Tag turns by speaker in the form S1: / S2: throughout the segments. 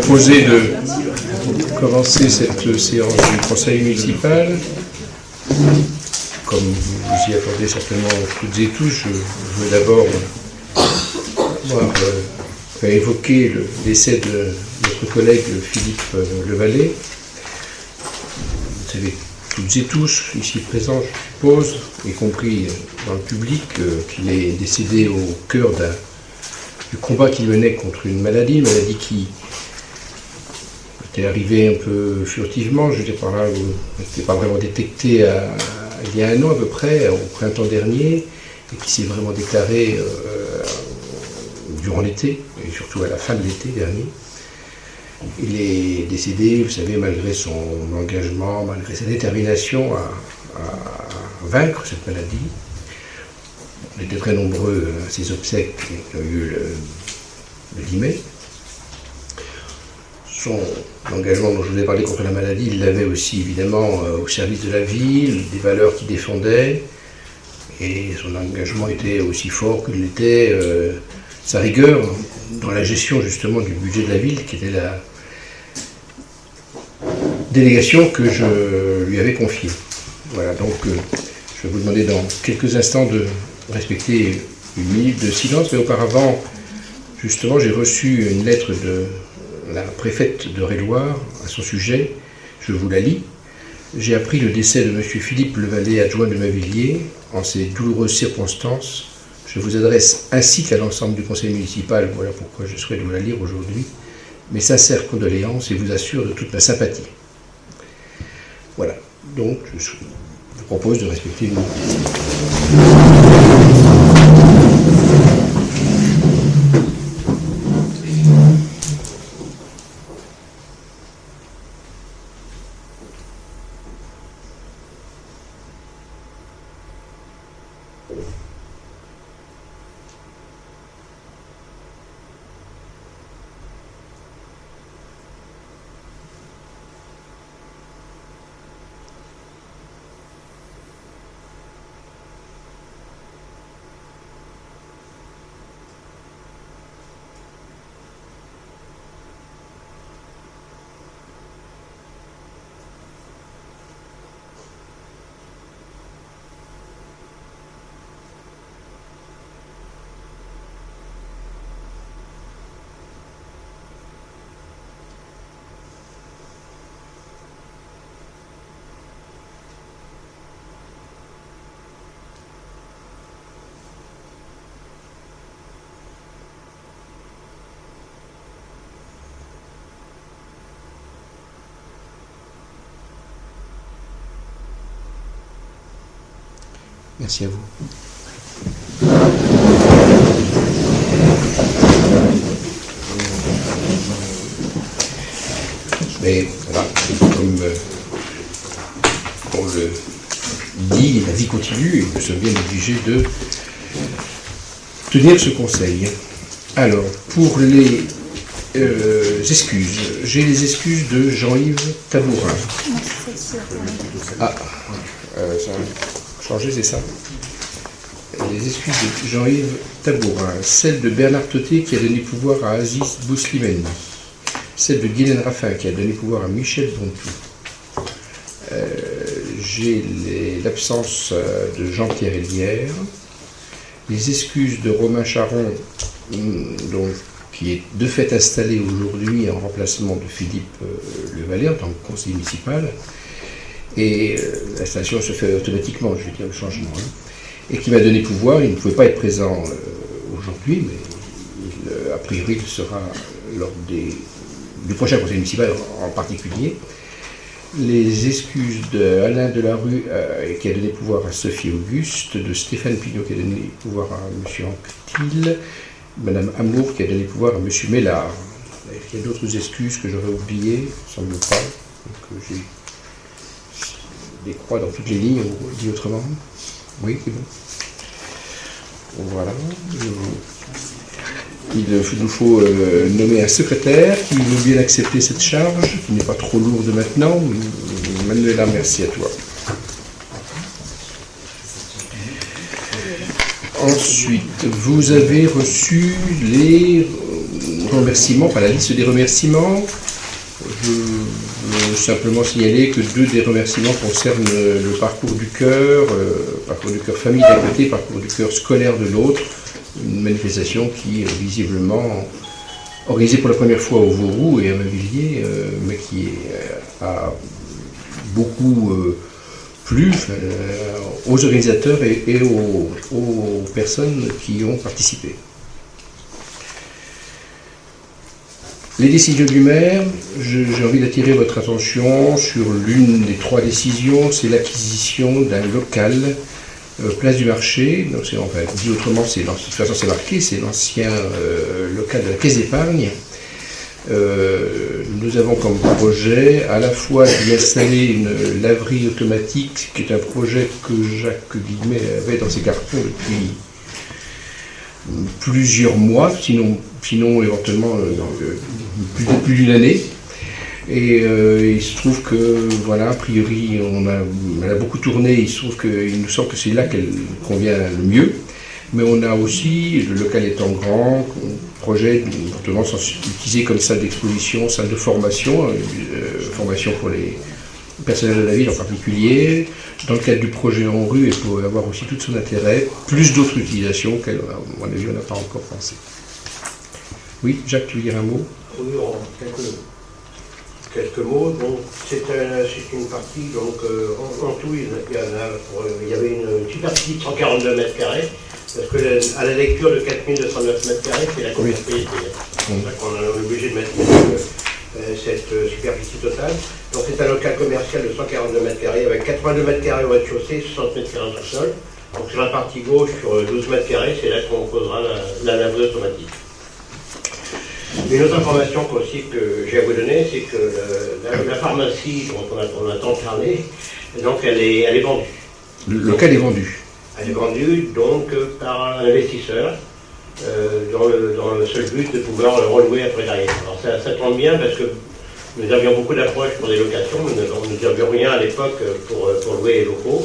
S1: proposé de commencer cette séance du conseil municipal. Comme vous y attendez certainement toutes et tous, je veux d'abord évoquer le décès de notre collègue Philippe Levallet. Vous savez toutes et tous, ici présents, je suppose, y compris dans le public, qu'il est décédé au cœur du combat qu'il menait contre une maladie qui était arrivée un peu furtivement, je veux dire par là, n'était pas vraiment détectée il y a un an à peu près, au printemps dernier, et qui s'est vraiment déclarée durant l'été, et surtout à la fin de l'été dernier. Il est décédé, vous savez, malgré son engagement, malgré sa détermination à vaincre cette maladie. On était très nombreux à ses obsèques qui ont eu le 10 mai. Son engagement dont je vous ai parlé contre la maladie, il l'avait aussi évidemment au service de la ville, des valeurs qu'il défendait, et son engagement était aussi fort que l'était sa rigueur dans la gestion justement du budget de la ville, qui était la délégation que je lui avais confiée. Voilà, donc je vais vous demander dans quelques instants de respecter une minute de silence, mais auparavant, justement, j'ai reçu une lettre de la préfète de Réloir à son sujet. Je vous la lis. J'ai appris le décès de M. Philippe Levallet, adjoint de Mavilliers, en ces douloureuses circonstances. Je vous adresse ainsi qu'à l'ensemble du conseil municipal, voilà pourquoi je souhaite vous la lire aujourd'hui, mes sincères condoléances et vous assure de toute ma sympathie. Voilà, donc je vous propose de respecter une minute. Merci à vous. Mais voilà, comme on le dit, la vie continue et nous sommes bien obligés de tenir ce conseil. Alors, pour les excuses, j'ai les excuses de Jean-Yves Tabourin. Ah, ça a changé, c'est ça? Les excuses de Jean-Yves Tabourin, celle de Bernard Toté qui a donné pouvoir à Aziz Bouslimani, celle de Guylaine Raffin qui a donné pouvoir à Michel Bontou. J'ai l'absence de Jean-Pierre Hélière, les excuses de Romain Charon, qui est de fait installé aujourd'hui en remplacement de Philippe Levallet en tant que conseiller municipal, et l'installation se fait automatiquement, je veux dire, le changement, et qui m'a donné pouvoir. Il ne pouvait pas être présent aujourd'hui, mais a priori il sera lors du prochain conseil municipal en particulier. Les excuses d'Alain Delarue qui a donné pouvoir à Sophie Auguste, de Stéphane Pignot qui a donné pouvoir à M. Anquetil, Mme Amour qui a donné pouvoir à M. Mélard. Il y a d'autres excuses que j'aurais oubliées, il ne semble pas. Donc, j'ai des croix dans toutes les lignes, on dit autrement. Oui, c'est bon. Voilà. Il nous faut nommer un secrétaire qui veut bien accepter cette charge, qui n'est pas trop lourde maintenant. Manuela, merci à toi. Ensuite, vous avez reçu les remerciements, enfin la liste des remerciements. Je veux simplement signaler que 2 des remerciements concernent le parcours du cœur famille d'un côté, parcours du cœur scolaire de l'autre, une manifestation qui est visiblement organisée pour la première fois au Vaurou et à Mainvilliers, mais qui a beaucoup plu aux organisateurs et aux personnes qui ont participé. Les décisions du maire, j'ai envie d'attirer votre attention sur l'une des 3 décisions, c'est l'acquisition d'un local, place du marché. Donc dit autrement, de toute façon c'est marqué, c'est l'ancien local de la Caisse d'épargne. Nous avons comme projet à la fois d'y installer une laverie automatique, qui est un projet que Jacques Guillemet avait dans ses cartons depuis plusieurs mois, sinon éventuellement plus d'une année. Et il se trouve que, voilà, a priori, elle a beaucoup tourné, il nous semble que c'est là qu'elle convient le mieux. Mais on a aussi, le local étant grand, projet éventuellement utilisé comme salle d'exposition, salle de formation, formation pour les personnels de la ville en particulier, dans le cadre du projet en rue, et pour avoir aussi tout son intérêt, plus d'autres utilisations auxquelles, à mon avis, on n'a pas encore pensé. Oui, Jacques, tu veux dire un mot?
S2: Oui, en quelques mots. Donc, c'est une partie, donc en tout, il y avait une superficie de 142 mètres carrés, parce que à la lecture de 4209 mètres carrés, c'est la copropriété. C'est pour ça qu'on est obligé de mettre cette superficie totale. Donc c'est un local commercial de 142 mètres carrés avec 82 mètres carrés au rez-de-chaussée, 60 mètres carrés au sol. Donc sur la partie gauche, sur 12 mètres carrés, c'est là qu'on posera la laveuse automatique. Une autre information aussi que j'ai à vous donner, c'est que la pharmacie dont on a tant parlé, donc elle est vendue.
S1: Le local est vendu.
S2: Elle est vendue donc par un investisseur. Dans le seul but de pouvoir le relouer après derrière. Alors ça tombe bien parce que nous avions beaucoup d'approches pour des locations, nous n'avions rien à l'époque pour louer les locaux.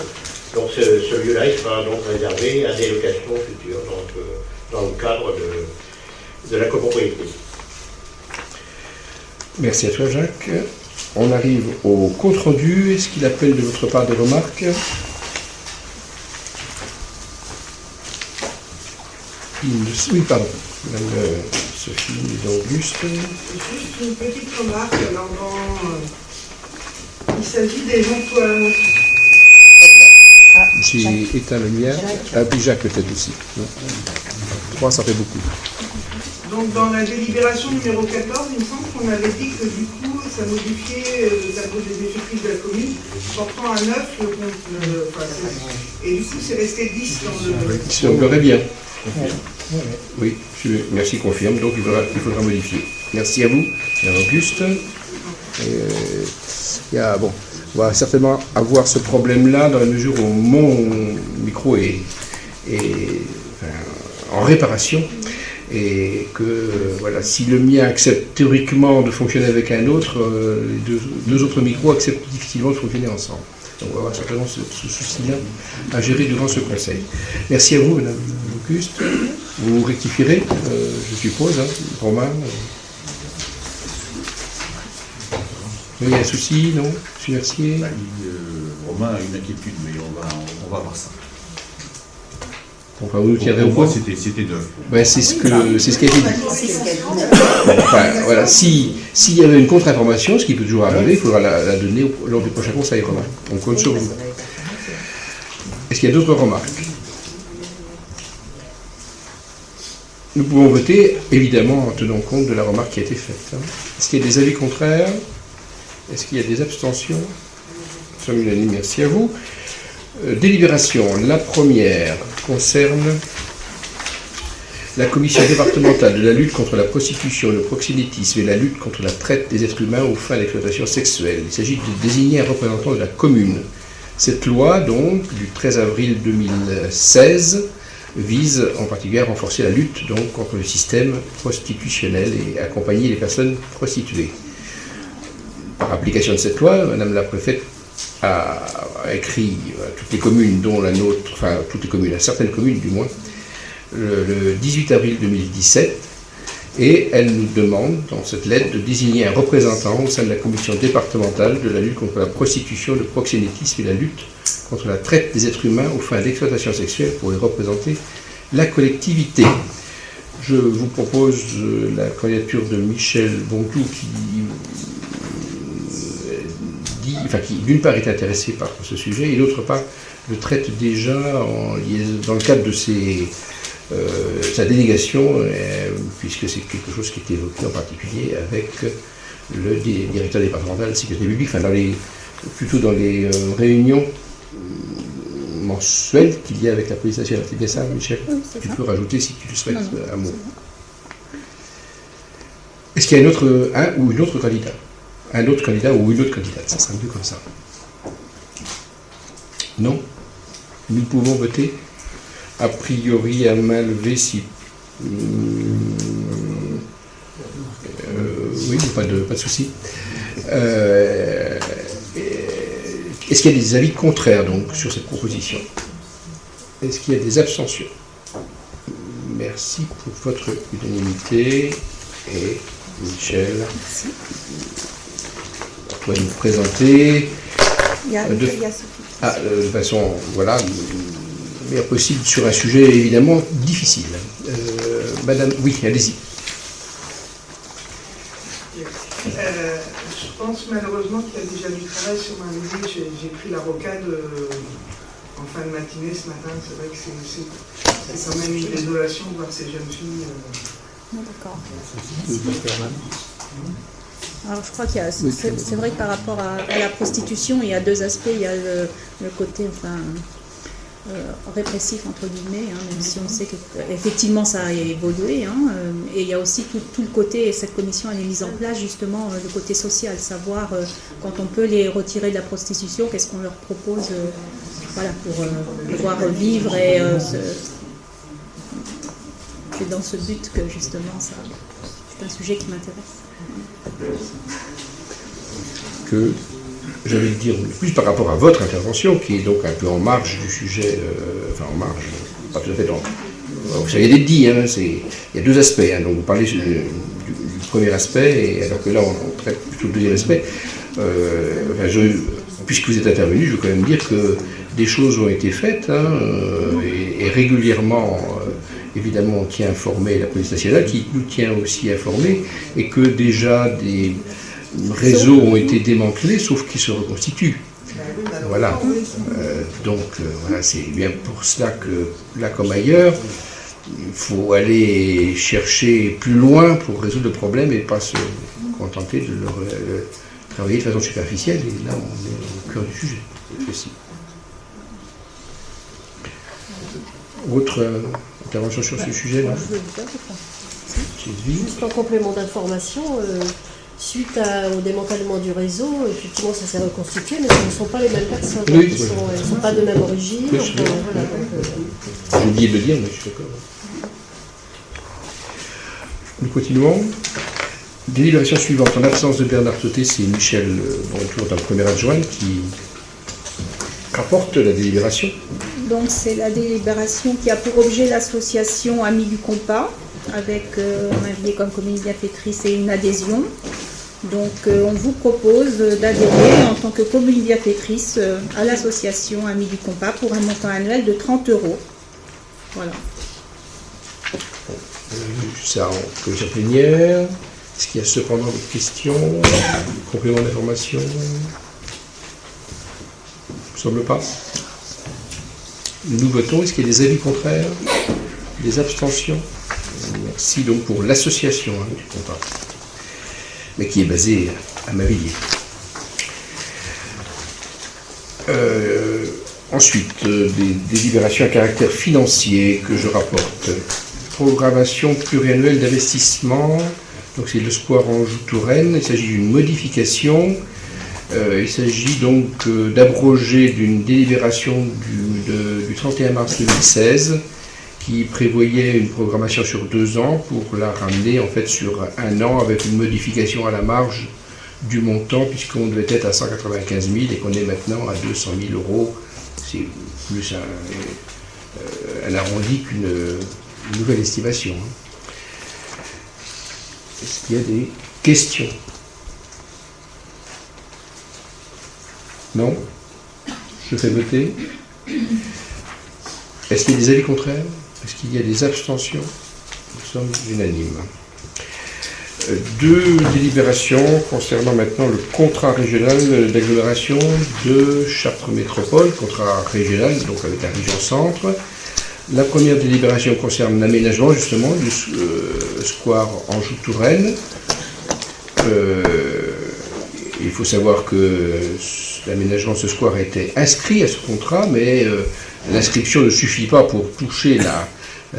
S2: Donc ce lieu-là, il sera donc réservé à des locations futures, donc dans le cadre de la copropriété.
S1: Merci à toi, Jacques. On arrive au compte-rendu. Est-ce qu'il appelle de votre part des remarques? Oui, pardon. Madame Sophie d'Auguste.
S3: Juste une petite remarque. Il s'agit des emplois.
S1: J'ai éteint le mien. Ah, puis Jacques peut-être aussi. 3, ça fait beaucoup.
S3: Donc dans la délibération numéro 14, il me semble qu'on avait dit que du coup, ça modifiait le tableau des effectifs de la commune, portant à 9 le compte. Et du coup, c'est resté 10 dans le.
S1: Il semblerait bien. Oui, merci, confirme. Donc il faudra modifier. Merci à vous, Madame Auguste. On va certainement avoir ce problème-là dans la mesure où mon micro est en réparation et que voilà, si le mien accepte théoriquement de fonctionner avec un autre, les deux autres micros acceptent difficilement de fonctionner ensemble. Donc on va avoir certainement ce souci-là à gérer durant ce conseil. Merci à vous, Madame Auguste. Vous rectifierez, je suppose, Romain. Il y a un souci, non? Monsieur Mercier?
S4: Romain a une inquiétude, mais on va voir ça.
S1: Enfin, vous nous tiendrez au courant.
S4: C'était neuf.
S1: Ouais, c'est ce qui a été dit. Enfin, voilà, s'il y avait une contre-information, ce qui peut toujours arriver, il faudra la donner lors du prochain conseil, Romain. On compte sur vous. Est-ce qu'il y a d'autres remarques? Nous pouvons voter, évidemment, en tenant compte de la remarque qui a été faite. Est-ce qu'il y a des avis contraires? Est-ce qu'il y a des abstentions? Nous sommes unanimes, merci à vous. Délibération. La première concerne la commission départementale de la lutte contre la prostitution, le proxénétisme et la lutte contre la traite des êtres humains aux fins d'exploitation sexuelle. Il s'agit de désigner un représentant de la commune. Cette loi, donc, du 13 avril 2016, vise en particulier à renforcer la lutte donc, contre le système prostitutionnel et accompagner les personnes prostituées. Par application de cette loi, Madame la préfète a écrit à toutes les communes, dont la nôtre, enfin toutes les communes, à certaines communes du moins, le 18 avril 2017, Et elle nous demande, dans cette lettre, de désigner un représentant au sein de la commission départementale de la lutte contre la prostitution, le proxénétisme et la lutte contre la traite des êtres humains aux fins d'exploitation sexuelle pour y représenter la collectivité. Je vous propose la candidature de Michel Bontou qui d'une part est intéressé par ce sujet et d'autre part le traite déjà dans le cadre de sa délégation, puisque c'est quelque chose qui est évoqué en particulier avec le directeur départemental de la sécurité publique, plutôt dans les réunions mensuelles qu'il y a avec la police nationale. C'est bien ça, Michel?
S5: Oui, c'est
S1: tu
S5: ça.
S1: peux rajouter si tu le souhaites un mot. Est-ce qu'il y a un ou une autre candidat? Un autre candidat ou une autre candidate, ça sera mieux comme ça. Non? Nous pouvons voter a priori à main levée si... oui, pas de souci. Est-ce qu'il y a des avis contraires donc, sur cette proposition? Est-ce qu'il y a des abstentions? Merci pour votre unanimité. Et Michel, vous pouvez nous présenter...
S5: Il y a Sophie.
S1: de façon, voilà, meilleur possible sur un sujet évidemment difficile. Madame, oui, allez-y.
S3: Je pense malheureusement qu'il y a déjà du travail sur ma levée. J'ai pris la rocade en fin de matinée ce matin. C'est vrai que c'est quand même une désolation de voir ces jeunes filles.
S5: Non, d'accord. Alors je crois qu'il y a, c'est vrai que par rapport à la prostitution, il y a deux aspects. Il y a le côté répressif entre guillemets, même si on sait qu'effectivement ça a évolué, et il y a aussi tout le côté, et cette commission elle est mise en place justement, le côté social, savoir quand on peut les retirer de la prostitution, qu'est-ce qu'on leur propose pour pouvoir vivre, et c'est dans ce but que justement c'est un sujet qui m'intéresse. Que
S1: j'allais dire plus par rapport à votre intervention, qui est donc un peu en marge du sujet, en marge, pas tout à fait dans... Ça y est dit, il y a deux aspects, donc vous parlez du premier aspect, et alors que là on traite plutôt le deuxième aspect. Puisque vous êtes intervenu, je veux quand même dire que des choses ont été faites, et régulièrement, évidemment, on tient informé la police nationale, qui nous tient aussi informés, et que déjà des réseaux ont été démantelés, sauf qu'ils se reconstituent. Voilà. Voilà, c'est bien pour cela que, là comme ailleurs, il faut aller chercher plus loin pour résoudre le problème et pas se contenter de le travailler de façon superficielle. Et là, on est au cœur du sujet. Aussi. Autre intervention sur ce sujet-là?
S6: Juste en complément d'information, suite au démantèlement du réseau, effectivement ça s'est reconstitué, mais ce ne sont pas les mêmes personnes, elles ne sont pas de même origine.
S1: Oui, j'ai oublié de le dire, mais je suis d'accord. Nous continuons. Délibération suivante. En l'absence de Bernard Sauté, c'est Michel Bontour, dans le premier adjoint, qui rapporte la délibération.
S5: Donc c'est la délibération qui a pour objet l'association Amis du Compas, avec un avis comme commune bienfaitrice et une adhésion. Donc on vous propose d'adhérer en tant que commune bienfaitrice à l'association Amis du Compas pour un montant annuel de 30 €. Voilà.
S1: Ça en commission plénière. Est-ce qu'il y a cependant des questions, compléments d'information? Il ne semble pas. Nous votons. Est-ce qu'il y a des avis contraires? Des abstentions? Merci donc pour l'association du Compas, mais qui est basée à Mavilliers. Ensuite, des délibérations à caractère financier que je rapporte. Programmation pluriannuelle d'investissement. Donc c'est le Square Anjou-Touraine. Il s'agit d'une modification. Il s'agit donc d'abroger d'une délibération du 31 mars 2016 qui prévoyait une programmation sur 2 ans pour la ramener en fait sur 1 an avec une modification à la marge du montant puisqu'on devait être à 195 000 et qu'on est maintenant à 200 000 €. C'est plus un arrondi qu'une nouvelle estimation. Est-ce qu'il y a des questions? Non? Je fais voter. Est-ce qu'il y a des avis contraires? Est-ce qu'il y a des abstentions? Nous sommes unanimes. Deux délibérations concernant maintenant le contrat régional d'agglomération de Chartres Métropole, contrat régional, donc avec la région centre. La première délibération concerne l'aménagement justement du square Anjou-Touraine. Il faut savoir que l'aménagement de ce square a été inscrit à ce contrat, mais l'inscription ne suffit pas pour toucher la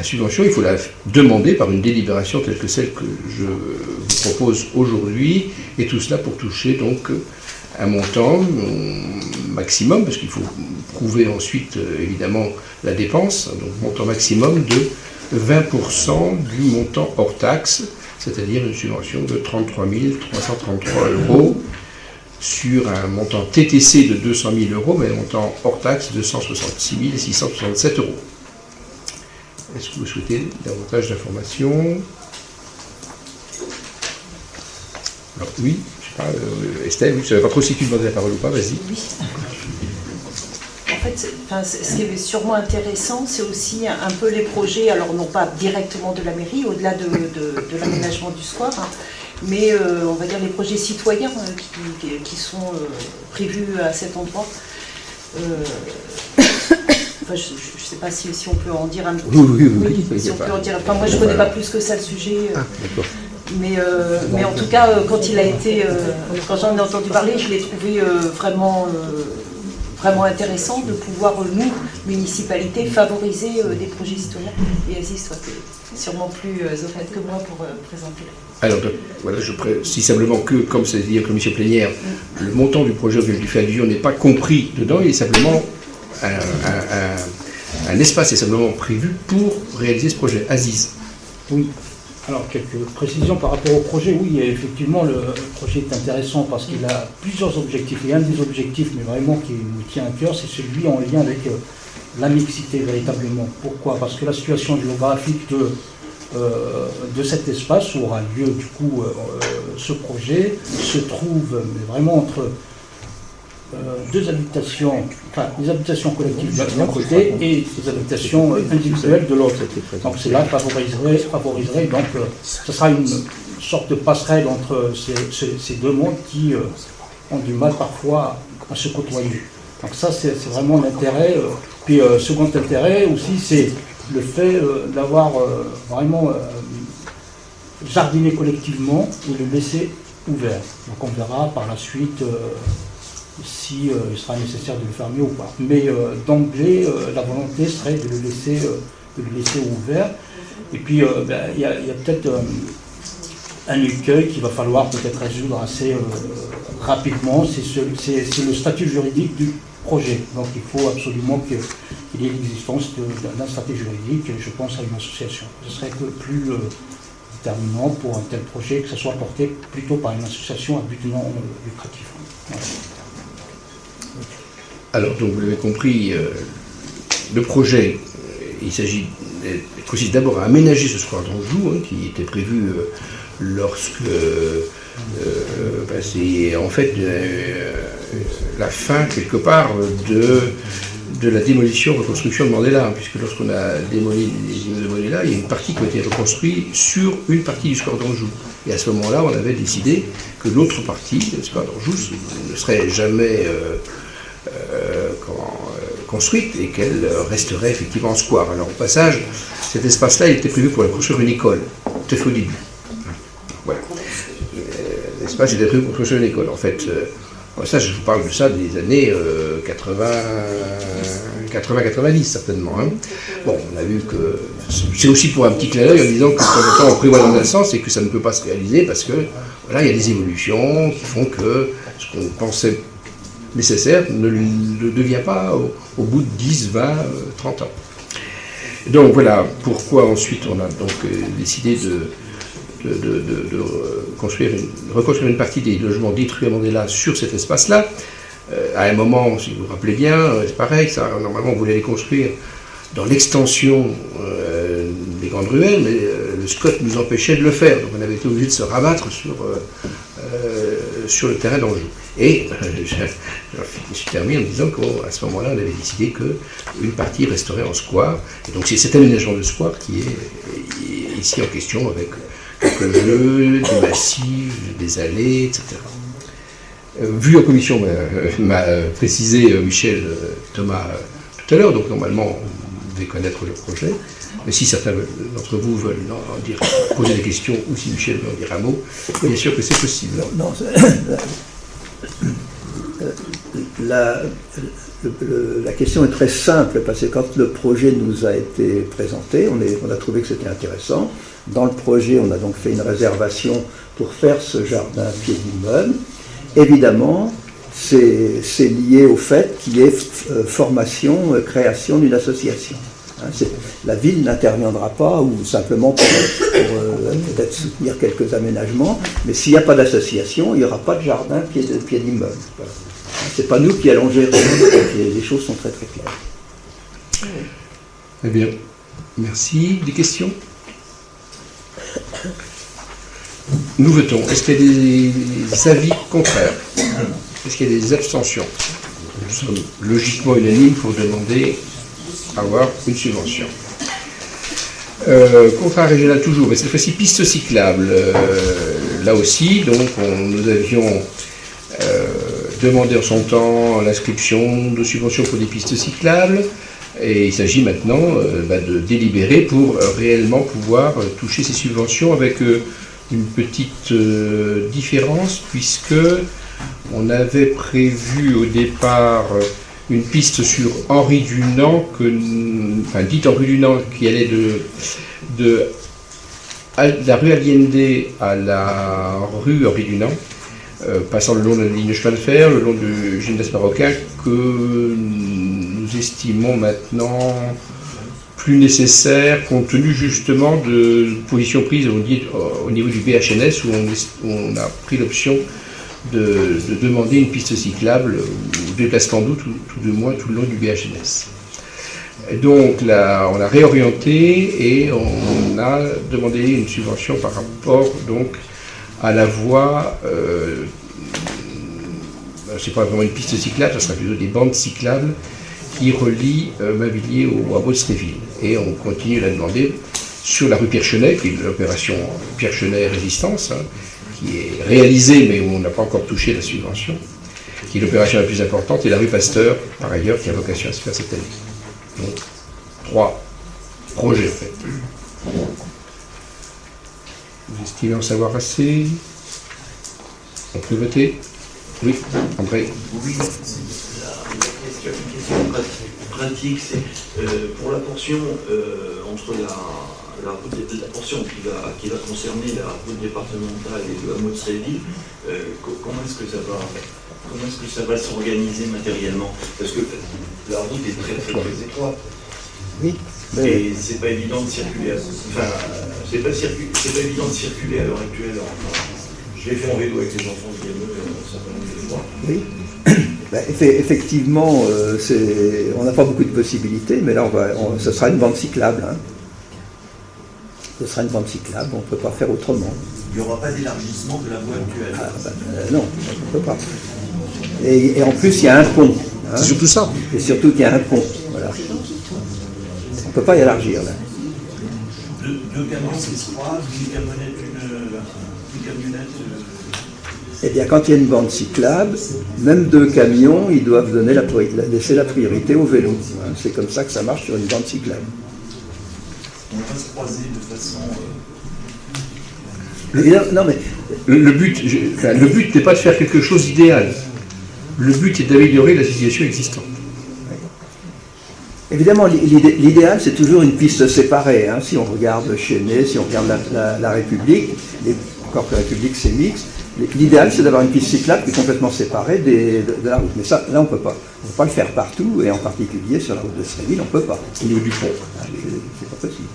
S1: subvention. Il faut la demander par une délibération telle que celle que je vous propose aujourd'hui, et tout cela pour toucher donc un montant maximum, parce qu'il faut prouver ensuite évidemment la dépense, donc montant maximum de 20% du montant hors taxe, c'est-à-dire une subvention de 33 333 € sur un montant TTC de 200 000 €, mais un montant hors taxe de 166 667 €. Est-ce que vous souhaitez davantage d'informations? Alors oui, je sais pas, Estelle, vous ne savez pas trop si tu demandais la parole ou pas, vas-y.
S7: Oui. En fait, ce qui est sûrement intéressant, c'est aussi un peu les projets, alors non pas directement de la mairie, au-delà de l'aménagement du square, hein, mais on va dire les projets citoyens qui sont prévus à cet endroit. Enfin, je ne sais pas si on peut en dire un petit peu.
S1: Oui,
S7: si on peut en dire. Enfin, moi, je ne connais pas plus que ça le sujet. Mais en tout cas, quand il a été, quand j'en ai entendu parler, je l'ai trouvé vraiment intéressant de pouvoir, nous, municipalité, favoriser des projets citoyens. Et Aziz, toi, tu es sûrement plus au fait que moi pour présenter.
S1: Alors, voilà, je précise simplement que, comme c'est dit en commission plénière, le montant du projet auquel tu fais allusion n'est pas compris dedans, il est simplement un espace est simplement prévu pour réaliser ce projet. Aziz.
S8: Oui. Alors, quelques précisions par rapport au projet. Oui, effectivement, le projet est intéressant parce qu'il a plusieurs objectifs. Et un des objectifs, mais vraiment qui nous tient à cœur, c'est celui en lien avec la mixité, véritablement. Pourquoi? Parce que la situation géographique de cet espace où aura lieu, du coup, ce projet, se trouve vraiment entre deux habitations, enfin les habitations collectives d'un côté et les habitations individuelles de l'autre. Donc cela favoriserait donc ce sera une sorte de passerelle entre ces deux mondes qui ont du mal parfois à se côtoyer. Donc ça c'est vraiment l'intérêt. Puis second intérêt aussi, c'est le fait d'avoir vraiment jardiné collectivement et le laisser ouvert. Donc on verra par la suite si il sera nécessaire de le fermer ou pas. Mais d'emblée, la volonté serait de le laisser ouvert. Et puis, il y a peut-être un écueil qu'il va falloir peut-être résoudre assez rapidement, c'est le statut juridique du projet. Donc il faut absolument qu'il y ait l'existence d'un statut juridique, et je pense à une association. Ce serait plus déterminant pour un tel projet que ce soit porté plutôt par une association à but non lucratif. Voilà.
S1: Alors, donc, vous l'avez compris, le projet, consiste d'abord à aménager ce square d'Anjou, qui était prévu lorsque c'est en fait la fin, quelque part, de la démolition-reconstruction de Mandela, puisque lorsqu'on a démoli les immeubles de Mandela, il y a une partie qui a été reconstruite sur une partie du square d'Anjou. Et à ce moment-là, on avait décidé que l'autre partie, le square d'Anjou, ne serait jamais construite et qu'elle resterait effectivement en square. Alors au passage, cet espace-là il était prévu pour construire une école, tout à fait au début. Voilà. L'espace était prévu pour construire une école. En fait, ça, je vous parle de ça des années 80-90 certainement. Hein. Bon, on a vu que c'est aussi pour un petit clin d'œil en disant que de temps en temps on prévoit dans un sens et que ça ne peut pas se réaliser parce que voilà, il y a des évolutions qui font que ce qu'on pensait nécessaire ne devient pas au bout de 10, 20, 30 ans. Donc voilà pourquoi ensuite on a donc décidé de reconstruire une partie des logements détruits à Mandela sur cet espace-là. À un moment, si vous vous rappelez bien, c'est pareil, ça, normalement on voulait les construire dans l'extension des grandes ruelles, mais le SCOT nous empêchait de le faire. Donc on avait été obligé de se rabattre sur le terrain d'Anjou. Et je termine en disant qu'à ce moment-là, on avait décidé qu'une partie resterait en square. Et donc c'est cet aménagement de square qui est ici en question, avec quelques jeux, des massifs, des allées, etc. Vu en commission, m'a précisé Michel Thomas tout à l'heure, donc normalement vous devez connaître le projet. Mais si certains d'entre vous veulent poser des questions, ou si Michel veut en dire un mot, bien sûr que c'est possible.
S9: Non, la question est très simple, parce que quand le projet nous a été présenté, on a trouvé que c'était intéressant. Dans le projet, on a donc fait une réservation pour faire ce jardin pied d'immeuble. Évidemment, c'est lié au fait qu'il y ait formation, création d'une association. La ville n'interviendra pas, ou simplement pour peut-être soutenir quelques aménagements, mais s'il n'y a pas d'association, il n'y aura pas de jardin pied d'immeuble. Voilà. C'est pas nous qui allons gérer, les choses sont très très claires.
S1: Très bien, merci. Des questions? Nous votons. Est-ce qu'il y a des avis contraires? Est-ce qu'il y a des abstentions? Nous sommes logiquement unanimes pour demander à avoir une subvention. Contrat régional toujours, mais cette fois-ci piste cyclable. Là aussi, donc nous avions demandé en son temps l'inscription de subventions pour des pistes cyclables. Et il s'agit maintenant de délibérer pour réellement pouvoir toucher ces subventions avec une petite différence, puisque on avait prévu au départ une piste sur Henri Dunant, dite Henri Dunant, qui allait de la rue Allende à la rue Henri Dunant, passant le long de la ligne de chemin de fer, le long du gymnase marocain, que nous estimons maintenant plus nécessaire, compte tenu justement de positions prises au niveau du BHNS, où on a pris l'option de demander une piste cyclable ou déplacement d'eau tout de moins tout le long du BHNS. Et donc là, on a réorienté et on a demandé une subvention par rapport donc à la voie, c'est pas vraiment une piste cyclable, ça sera plutôt des bandes cyclables qui relient Mainvilliers au hameau de Sréville. Et on continue à la demander sur la rue Pierre-Chenet, qui est l'opération Pierre-Chenet Résistance, qui est réalisée, mais où on n'a pas encore touché la subvention, qui est l'opération la plus importante, et la rue Pasteur, par ailleurs, qui a vocation à se faire cette année. Donc, 3 projets, en fait. Vous estimez en savoir assez? On peut voter? Oui, André.
S10: Oui, une question pratique, c'est pour la portion entre la portion qui va concerner la route départementale et le hameau de Sréville, comment est-ce que ça va s'organiser matériellement? Parce que la route est très très très étroite.
S9: Oui.
S10: Et c'est pas évident de circuler. C'est pas évident de circuler à l'heure actuelle. Je l'ai fait en vélo avec les enfants du gamin, ça va nous les voir.
S9: Oui. Effectivement, on n'a pas beaucoup de possibilités, mais là, ce sera une bande cyclable. Hein. Ce sera une bande cyclable, on ne peut pas faire autrement.
S10: Il n'y aura pas d'élargissement de la voie actuelle.
S9: Non, on ne peut pas. Et en plus, il y a un pont. Hein.
S1: C'est surtout ça.
S9: Et surtout qu'il y a un pont. Voilà. On ne peut pas y élargir, là.
S10: Deux camions qui se croisent, une camionnette.
S9: Eh bien, quand il y a une bande cyclable, même 2 camions, ils doivent laisser la priorité au vélo. Hein. C'est comme ça que ça marche sur une bande cyclable.
S10: On va se croiser de façon...
S9: Non, mais
S1: le but n'est pas de faire quelque chose d'idéal. Le but est d'améliorer la situation existante.
S9: évidemment, l'idéal, c'est toujours une piste séparée. Hein. Si on regarde Chénet, si on regarde la République, encore que la République c'est mixte, l'idéal, c'est d'avoir une piste cyclable qui est complètement séparée de la route. Mais ça, là, on ne peut pas. On ne peut pas le faire partout, et en particulier sur la route de Sréville, on ne peut pas.
S1: Au niveau du pont.
S9: C'est pas possible.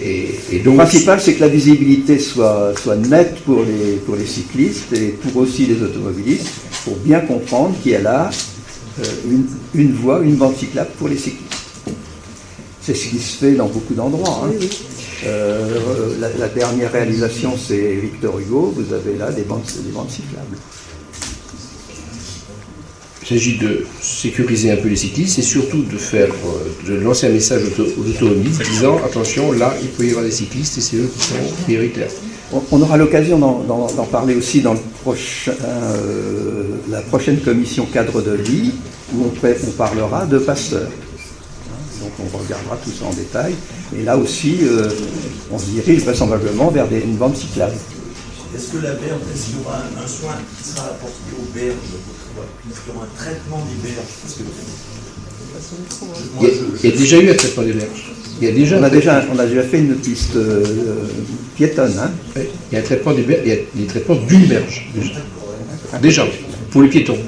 S1: Et donc,
S9: le principal, c'est que la visibilité soit nette pour les cyclistes et pour aussi les automobilistes, pour bien comprendre qu'il y a là une voie, une bande cyclable pour les cyclistes. c'est ce qui se fait dans beaucoup d'endroits. Hein. La dernière réalisation, c'est Victor Hugo. Vous avez là des bandes cyclables.
S1: Il s'agit de sécuriser un peu les cyclistes et surtout de lancer un message aux automobilistes disant attention, là il peut y avoir des cyclistes et c'est eux qui sont prioritaires.
S9: On aura l'occasion d'en parler aussi dans la prochaine commission cadre de vie où on parlera de passeurs. Donc on regardera tout ça en détail. Et là aussi, on se dirige vraisemblablement vers une bande cyclable.
S11: Est-ce que la berge, est-ce qu'il y aura un soin qui sera apporté aux berges? Est-ce qu'il y aura un traitement des berges?
S1: Il y a déjà eu un traitement des berges.
S9: On a déjà fait une piste piétonne. Hein.
S1: Il y a un traitement des berges, il y a des traitements d'une berge. Déjà, pour les piétons.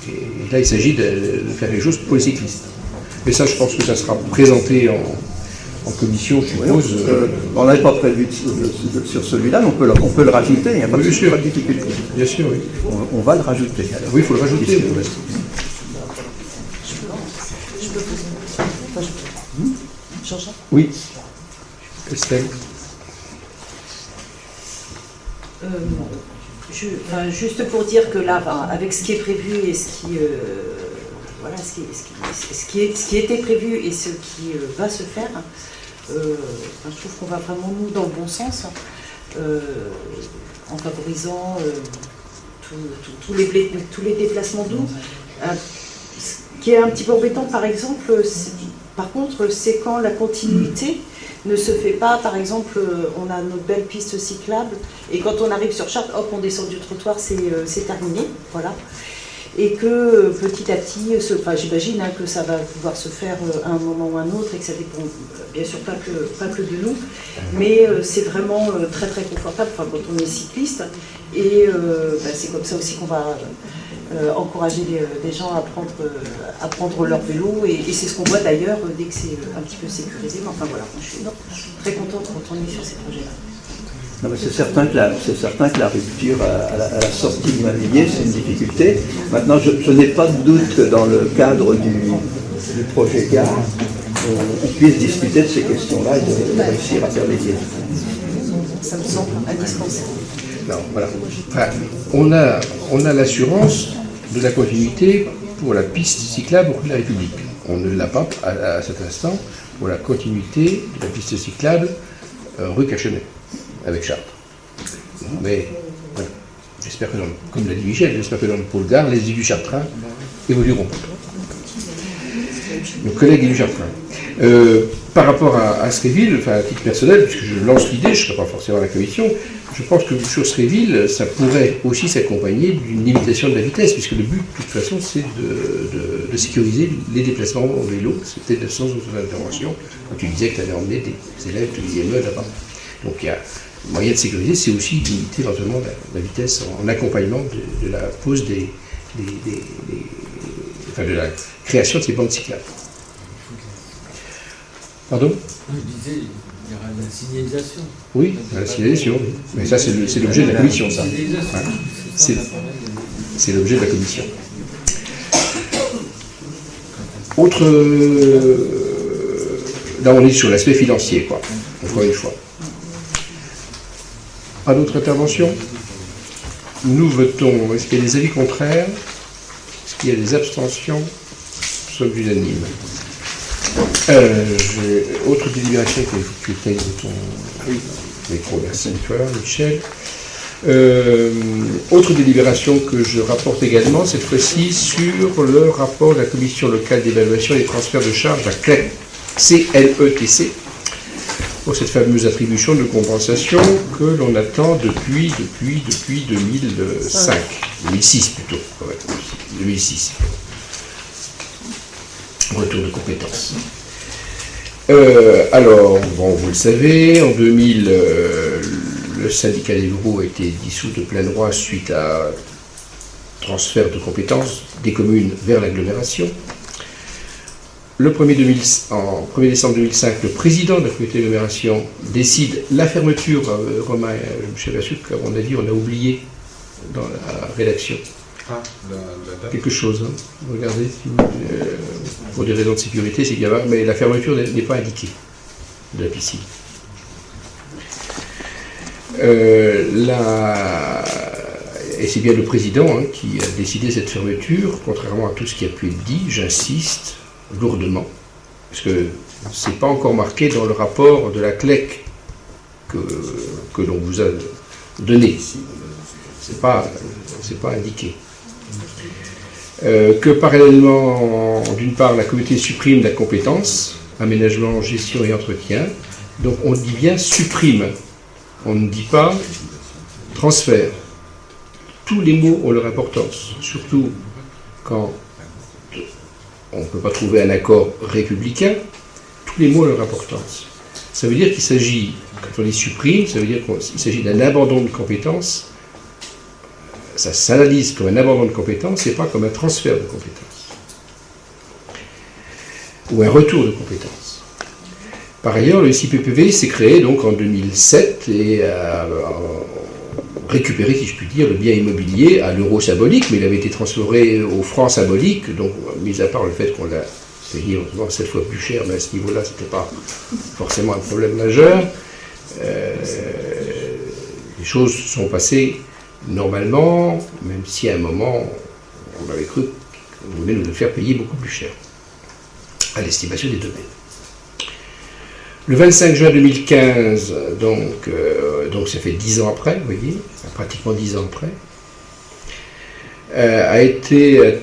S1: Et là, il s'agit de faire quelque chose pour les cyclistes. Mais ça, je pense que ça sera présenté en commission, je suppose.
S9: On n'avait pas prévu sur celui-là, mais on peut le rajouter, il n'y a pas de difficulté.
S1: Bien sûr, oui.
S9: On va le rajouter. Alors.
S1: Oui, il faut le rajouter.
S7: Jean-Jean ?
S1: Oui. Estelle ?
S7: Juste pour dire que là, avec ce qui est prévu et ce qui était prévu et ce qui va se faire, je trouve qu'on va vraiment nous dans le bon sens, en favorisant tous les déplacements doux. Ce qui est un petit peu embêtant, par exemple, par contre, c'est quand la continuité ne se fait pas. Par exemple, on a notre belle piste cyclable et quand on arrive sur Chartres, hop, on descend du trottoir, c'est terminé, voilà. Et que petit à petit, j'imagine que ça va pouvoir se faire à un moment ou à un autre et que ça dépend bien sûr pas que de nous, mais c'est vraiment très très confortable quand on est cycliste et c'est comme ça aussi qu'on va encourager les gens à prendre leur vélo et c'est ce qu'on voit d'ailleurs dès que c'est un petit peu sécurisé. Mais enfin voilà, je suis très contente quand on est sur ces projets-là.
S9: Non, mais c'est certain que la rupture à la sortie de Mavilliers, c'est une difficulté. Maintenant, je n'ai pas de doute que dans le cadre du projet gare, on puisse discuter de ces questions-là et de réussir à faire les liens.
S7: Ça me semble indispensable.
S1: Non, voilà. Enfin, on a l'assurance de la continuité pour la piste cyclable rue de la République. On ne l'a pas à cet instant pour la continuité de la piste cyclable rue Cachenay, avec Chartres. Mais voilà. J'espère que, comme l'a dit Michel, j'espère que dans le pôle gare, les élus chartrains évolueront. Nos collègues élus chartrains. Par rapport à Sréville, enfin à titre personnel, puisque je lance l'idée, je ne serai pas forcément à la commission, je pense que sur Sréville, ça pourrait aussi s'accompagner d'une limitation de la vitesse, puisque le but, de toute façon, c'est de sécuriser les déplacements en vélo. C'était le sens de ton intervention, quand tu disais que tu avais emmené des élèves de l'IME là-bas. Donc il y a moyen de sécuriser, c'est aussi de limiter éventuellement la vitesse en accompagnement de la pose de la création de ces bandes cyclables. Pardon ?
S12: Je disais, il y aura de la signalisation.
S1: Oui, la signalisation, oui. Mais ça, c'est l'objet de la commission, ça. Voilà. C'est l'objet de la commission. Autre... Là, on est sur l'aspect financier, quoi. Encore une fois. Pas d'autres interventions ? Nous votons. Est-ce qu'il y a des avis contraires ? Est-ce qu'il y a des abstentions ? Nous sommes unanimes. Autre délibération qu'il faut que tu éteignes ton micro, merci toi, Michel. Autre délibération que je rapporte également, cette fois-ci sur le rapport de la commission locale d'évaluation des transferts de charges, la CLETC, pour cette fameuse attribution de compensation que l'on attend depuis 2005, 2006 plutôt, ouais, 2006. Retour de compétences. Alors, bon, vous le savez, en 2000, le syndicat des bureaux a été dissous de plein droit suite à transfert de compétences des communes vers l'agglomération. En 1er décembre 2005, le président de la communauté d'agglomération décide la fermeture. Romain, je me suis aperçu qu'à mon avis, on a oublié dans la rédaction
S13: Ah, la date.
S1: quelque chose. Hein. Regardez, pour des raisons de sécurité, c'est bien, mais la fermeture n'est pas indiquée de la piscine. Et c'est bien le président qui a décidé cette fermeture, contrairement à tout ce qui a pu être dit, j'insiste lourdement, parce que c'est pas encore marqué dans le rapport de la CLEC que l'on vous a donné. C'est pas indiqué. Que parallèlement, d'une part, la communauté supprime la compétence, aménagement, gestion et entretien. Donc on dit bien supprime, on ne dit pas transfert. Tous les mots ont leur importance, surtout quand on ne peut pas trouver un accord républicain, tous les mots ont leur importance. Ça veut dire qu'il s'agit, quand on dit supprime, ça veut dire qu'il s'agit d'un abandon de compétences. Ça s'analyse comme un abandon de compétences et pas comme un transfert de compétences. Ou un retour de compétences. Par ailleurs, le SIPPV s'est créé donc en 2007 et a récupéré, si je puis dire, le bien immobilier à l'euro symbolique, mais il avait été transféré au franc symbolique, donc mis à part le fait qu'on l'a payé 7 fois plus cher, mais à ce niveau-là, ce n'était pas forcément un problème majeur. Les choses sont passées normalement, même si à un moment, on avait cru qu'on voulait nous le faire payer beaucoup plus cher, à l'estimation des domaines. Le 25 juin 2015, donc ça fait 10 ans après, vous voyez, pratiquement 10 ans après, a été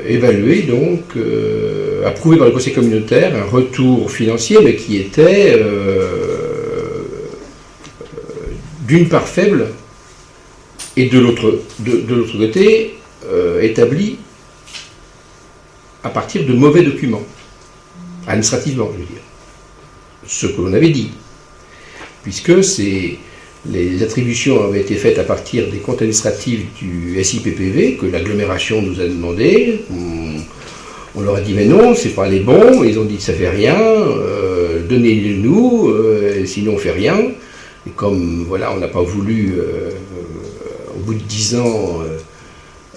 S1: évalué, donc approuvé par le conseil communautaire, un retour financier, mais qui était d'une part faible, et de l'autre côté, établi à partir de mauvais documents, administrativement, je veux dire. Ce que l'on avait dit, puisque les attributions avaient été faites à partir des comptes administratifs du SIPPV, que l'agglomération nous a demandé. On leur a dit mais non, c'est pas les bons, ils ont dit ça fait rien, donnez-les-nous, sinon on fait rien. Et comme voilà, on n'a pas voulu, au bout de 10 ans,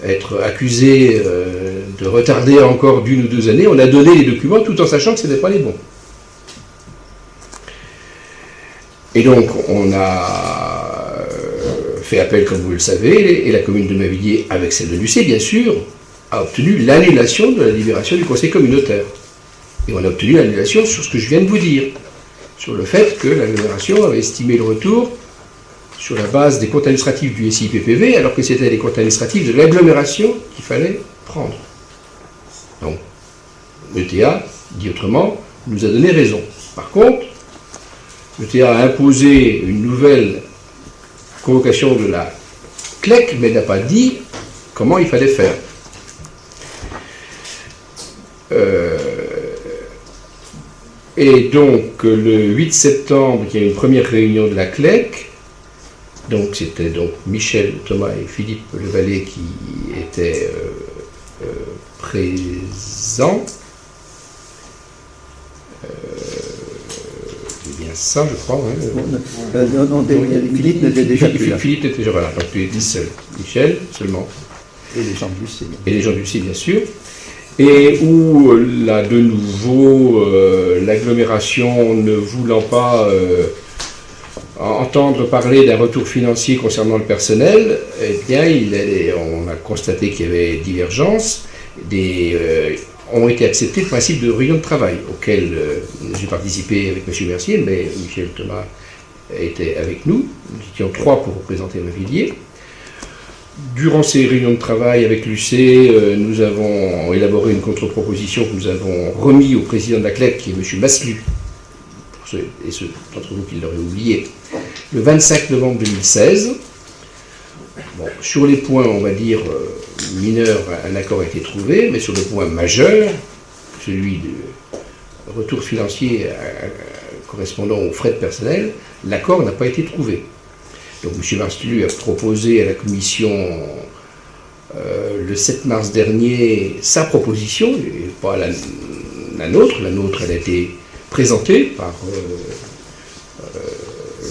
S1: être accusé de retarder encore d'1 ou 2 années, on a donné les documents tout en sachant que ce n'étaient pas les bons. Et donc, on a fait appel, comme vous le savez, et la commune de Mavilliers, avec celle de Lucé, bien sûr, a obtenu l'annulation de la libération du conseil communautaire. Et on a obtenu l'annulation sur ce que je viens de vous dire, sur le fait que l'agglomération avait estimé le retour sur la base des comptes administratifs du SIPPV, alors que c'était les comptes administratifs de l'agglomération qu'il fallait prendre. Donc, l'ETA, dit autrement, nous a donné raison. Par contre, l'ETA a imposé une nouvelle convocation de la CLEC, mais n'a pas dit comment il fallait faire. Et donc, le 8 septembre, il y a eu une première réunion de la CLEC. Donc, c'était donc Michel Thomas et Philippe Levalet qui étaient présents. C'est bien ça, je crois.
S9: Non, Philippe n'était déjà plus là.
S1: Philippe était déjà là, donc il était seul. Michel, seulement.
S9: Et les gens de Lucé.
S1: Et les gens de Lucé, bien sûr. Et où, là, de nouveau, l'agglomération ne voulant pas entendre parler d'un retour financier concernant le personnel, eh bien, on a constaté qu'il y avait divergence. Ont été acceptés le principe de réunion de travail, auquel j'ai participé avec M. Mercier, mais Michel Thomas était avec nous. Nous étions 3 pour représenter Mavilliers. Durant ces réunions de travail avec l'UC, nous avons élaboré une contre-proposition que nous avons remis au président de la CLEC, qui est M. Maslu, pour ceux et ceux d'entre vous qui l'auraient oublié, le 25 novembre 2016. Bon, sur les points, on va dire, mineurs, un accord a été trouvé, mais sur le point majeur, celui du retour financier correspondant aux frais de personnel, l'accord n'a pas été trouvé. Donc M. Maslu a proposé à la commission le 7 mars dernier sa proposition, et pas la nôtre. La nôtre, elle a été présentée par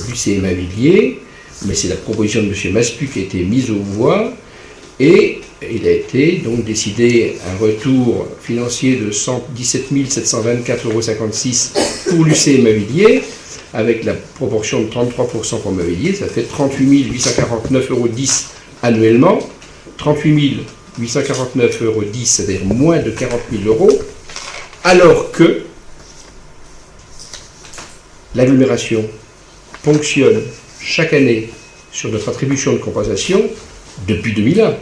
S1: l'UC Mavilliers, mais c'est la proposition de M. Maslu qui a été mise aux voix, Et il a été donc décidé un retour financier de 117 724,56 € pour l'UC Mavilliers, avec la proportion de 33% pour Mavilliers, ça fait 38 849,10 € annuellement. 38 849,10 €, c'est-à-dire moins de 40 000 €, alors que l'agglomération ponctionne chaque année sur notre attribution de compensation depuis 2001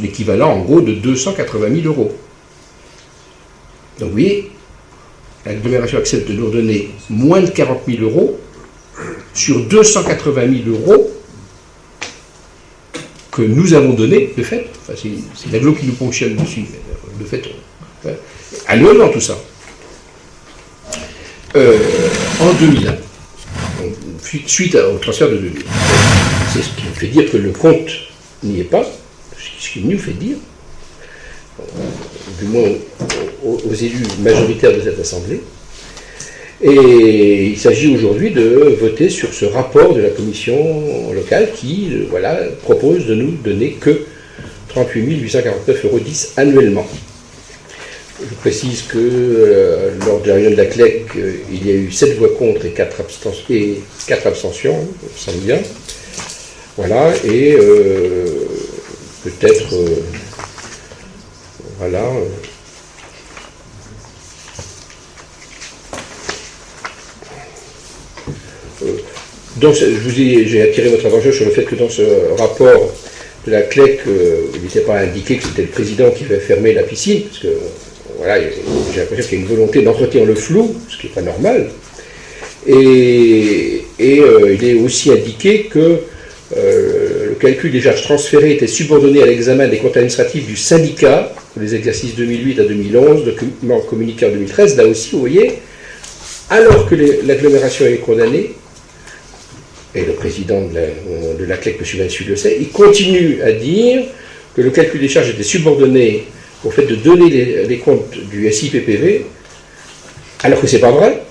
S1: l'équivalent en gros de 280 000 €. Donc vous voyez, l'agglomération accepte de nous redonner moins de 40 000 € sur 280 000 € que nous avons donné, de fait, enfin c'est l'agglo qui nous ponctionne dessus, de fait, annuellement tout ça. En 2001, suite au transfert de 2000. C'est ce qui me fait dire que le compte n'y est pas, ce qui nous fait dire, du moins aux élus majoritaires de cette Assemblée. Et il s'agit aujourd'hui de voter sur ce rapport de la commission locale qui propose de nous donner que 38 849,10 € annuellement. Je précise que lors de la réunion de la CLEC, il y a eu 7 voix contre et 4 abstentions, ça me vient. Voilà, et peut-être, donc j'ai attiré votre attention sur le fait que dans ce rapport de la CLEC, il n'était pas indiqué que c'était le président qui avait fermé la piscine, parce que j'ai l'impression qu'il y a une volonté d'entretenir le flou, ce qui n'est pas normal. Et il est aussi indiqué que le calcul des charges transférées était subordonné à l'examen des comptes administratifs du syndicat pour les exercices 2008 à 2011, document communiqué en 2013. Là aussi, vous voyez, alors que l'agglomération est condamnée, et le président de la CLEC, M. Vinci, le sait, il continue à dire que le calcul des charges était subordonné au fait de donner les comptes du SIPPV, alors que ce n'est pas vrai,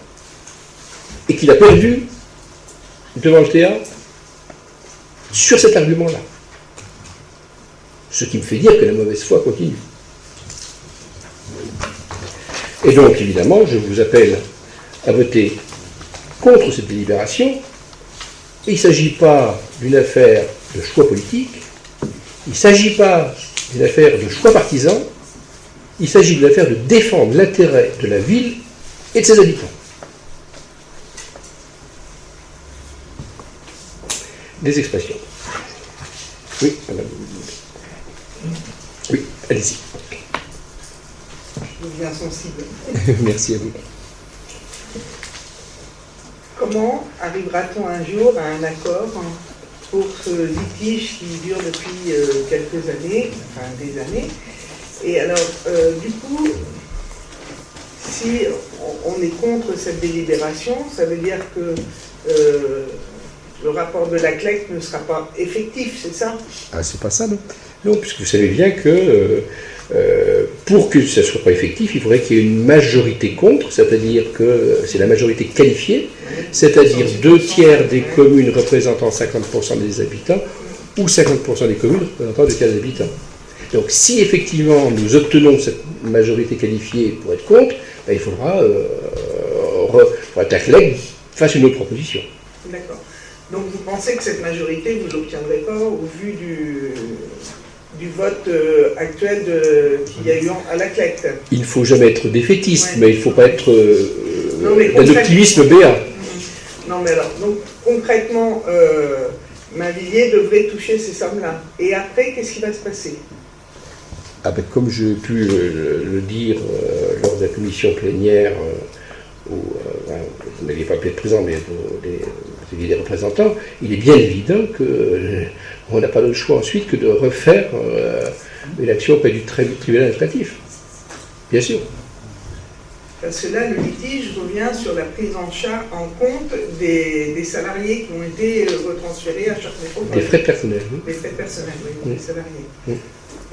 S1: et qu'il a perdu devant le TA sur cet argument-là. Ce qui me fait dire que la mauvaise foi continue. Et donc, évidemment, je vous appelle à voter contre cette délibération. Il ne s'agit pas d'une affaire de choix politique, il ne s'agit pas d'une affaire de choix partisan, il s'agit d'une affaire de défendre l'intérêt de la ville et de ses habitants. Des expressions. Oui, madame. Oui, allez-y.
S3: Je deviens sensible.
S1: Merci à vous.
S3: Comment arrivera-t-on un jour à un accord pour ce litige qui dure depuis quelques années, enfin des années? Et alors, du coup, si on est contre cette délibération, ça veut dire que le rapport de la CLEC ne sera pas effectif, c'est ça?
S1: Ah, c'est pas ça, non. Non, puisque vous savez bien que pour que ça ne soit pas effectif, il faudrait qu'il y ait une majorité contre, c'est-à-dire que c'est la majorité qualifiée, c'est-à-dire 2/3 des communes représentant 50% des habitants ou 50% des communes représentant 2/3 des habitants. Donc si effectivement nous obtenons cette majorité qualifiée pour être contre, ben, il faudra que la CLEC fasse une autre proposition.
S3: D'accord. Donc vous pensez que cette majorité, vous ne l'obtiendrez pas au vu du vote actuel qu'il y a eu à la CLEC?
S1: Il ne faut jamais être défaitiste, mais il ne faut pas être d'un optimisme
S3: concrètement...
S1: béat.
S3: Non mais alors, donc concrètement, Mavilliers devrait toucher ces sommes-là. Et après, qu'est-ce qui va se passer?
S1: Ah ben, comme j'ai pu le dire lors de la commission plénière, où vous n'aviez pas pu être présent, mais vous aviez des représentants, il est bien évident qu'on n'a pas d'autre choix ensuite que de refaire une action auprès du tribunal administratif. Bien sûr.
S3: Parce que là, le litige revient sur la prise en compte des salariés qui ont été retransférés à chaque métropole.
S1: Des frais personnels. Oui.
S3: Des frais personnels, oui, des salariés.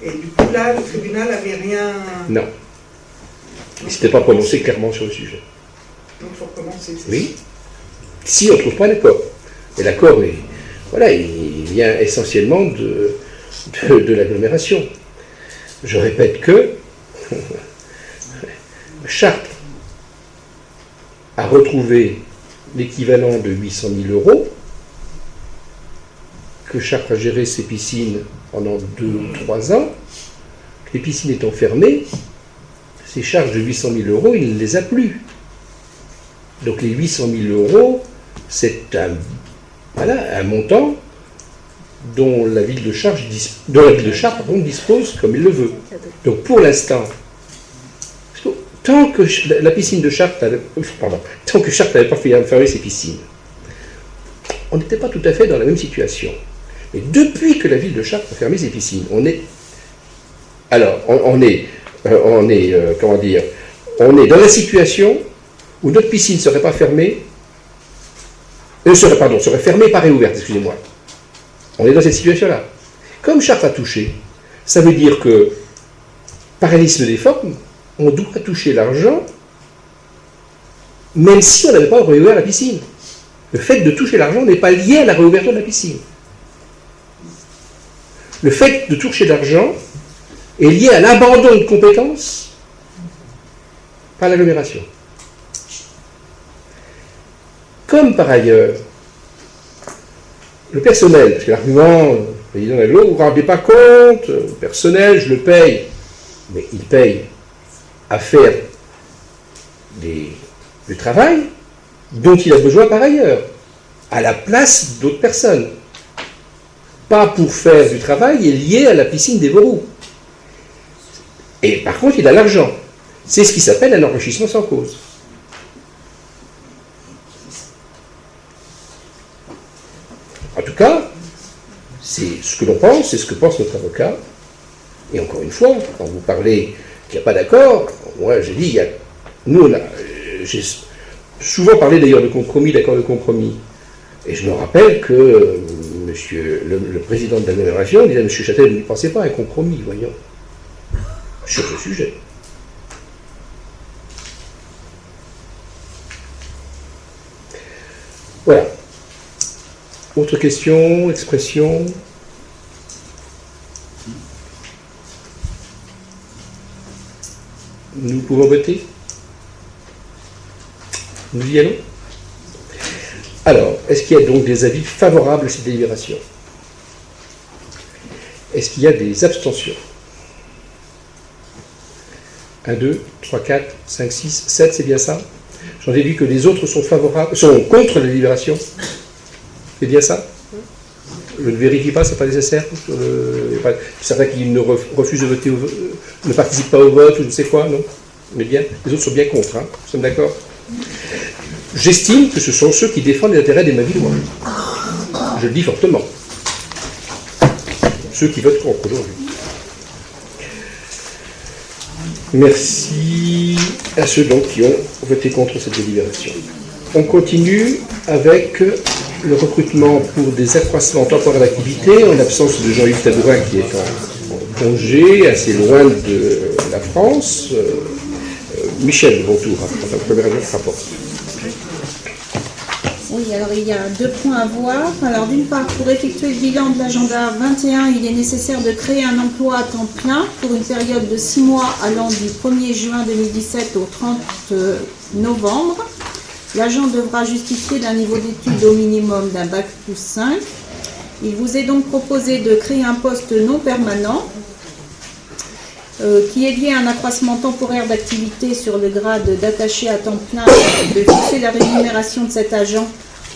S3: Et du coup, là, le tribunal n'avait rien...
S1: Non. Il ne s'était pas prononcé clairement sur le sujet.
S3: Donc il faut recommencer, c'est
S1: oui. Si on ne trouve pas d'accord. Et l'accord, il vient essentiellement de l'agglomération. Je répète que Chartres a retrouvé l'équivalent de 800 000 €, que Chartres a géré ses piscines pendant 2 ou 3 ans, que les piscines étant fermées, ces charges de 800 000 €, il ne les a plus. Donc les 800 000 €, c'est un montant dont la ville de Chartres dispose comme il le veut. Donc pour l'instant, tant que la piscine de Chartres tant que Chartres n'avait pas fermé ses piscines, on n'était pas tout à fait dans la même situation. Mais depuis que la ville de Chartres a fermé ses piscines, on est dans la situation où notre piscine ne serait pas fermée, serait fermée et pas réouverte, excusez-moi. On est dans cette situation-là. Comme Chartres a touché, ça veut dire que, parallélisme des formes, on doit toucher l'argent, même si on n'avait pas réouvert la piscine. Le fait de toucher l'argent n'est pas lié à la réouverture de la piscine. Le fait de toucher l'argent est lié à l'abandon de compétences par l'agglomération. Comme par ailleurs, le personnel, parce que l'argument, le président d'agglo, vous ne vous rendez pas compte, le personnel, je le paye, mais il paye à faire du travail dont il a besoin par ailleurs, à la place d'autres personnes. Pas pour faire du travail lié à la piscine des Vauroux. Et par contre, il a l'argent. C'est ce qui s'appelle un enrichissement sans cause. En tout cas, c'est ce que l'on pense, c'est ce que pense notre avocat. Et encore une fois, quand vous parlez qu'il n'y a pas d'accord, moi j'ai dit, j'ai souvent parlé d'ailleurs de compromis, d'accord de compromis. Et je me rappelle que le président de l'agglomération disait à M. Châtel, ne pensez pas à un compromis, voyons, sur ce sujet. Voilà. Autre question, expression? Nous pouvons voter? Nous y allons? Alors, est-ce qu'il y a donc des avis favorables à cette délibération? Est-ce qu'il y a des abstentions? 1, 2, 3, 4, 5, 6, 7, c'est bien ça? J'en déduis que les autres sont contre la délibération. C'est bien ça? Je ne vérifie pas, c'est pas nécessaire. Certains qui ne refusent de voter, ne participent pas au vote, ou je ne sais quoi, non? Mais bien, les autres sont bien contre, hein. Nous sommes d'accord? J'estime que ce sont ceux qui défendent les intérêts des Mavillois. Je le dis fortement. Ceux qui votent contre aujourd'hui. Merci à ceux donc qui ont voté contre cette délibération. On continue avec le recrutement pour des accroissements temporaires d'activité en l'absence de Jean-Yves Tabourin qui est en congé, assez loin de la France. Michel, bon tour, en tant que premier rapport.
S5: Oui, alors il y a 2 points à voir. Alors d'une part, pour effectuer le bilan de l'agenda 21, il est nécessaire de créer un emploi à temps plein pour une période de 6 mois allant du 1er juin 2017 au 30 novembre. L'agent devra justifier d'un niveau d'études au minimum d'un bac plus 5. Il vous est donc proposé de créer un poste non permanent qui est lié à un accroissement temporaire d'activité sur le grade d'attaché à temps plein, de fixer la rémunération de cet agent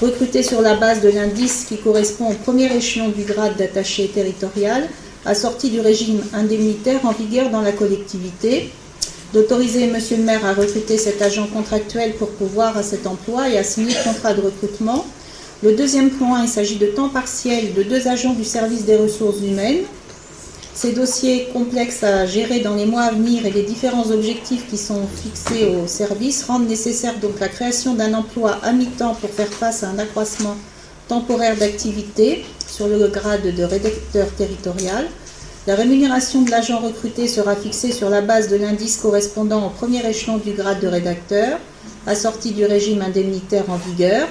S5: recruté sur la base de l'indice qui correspond au premier échelon du grade d'attaché territorial, assorti du régime indemnitaire en vigueur dans la collectivité, d'autoriser Monsieur le maire à recruter cet agent contractuel pour pourvoir à cet emploi et à signer le contrat de recrutement. Le deuxième point, il s'agit de temps partiel de 2 agents du service des ressources humaines. Ces dossiers complexes à gérer dans les mois à venir et les différents objectifs qui sont fixés au service rendent nécessaire donc la création d'un emploi à mi-temps pour faire face à un accroissement temporaire d'activité sur le grade de rédacteur territorial. La rémunération de l'agent recruté sera fixée sur la base de l'indice correspondant au premier échelon du grade de rédacteur, assorti du régime indemnitaire en vigueur.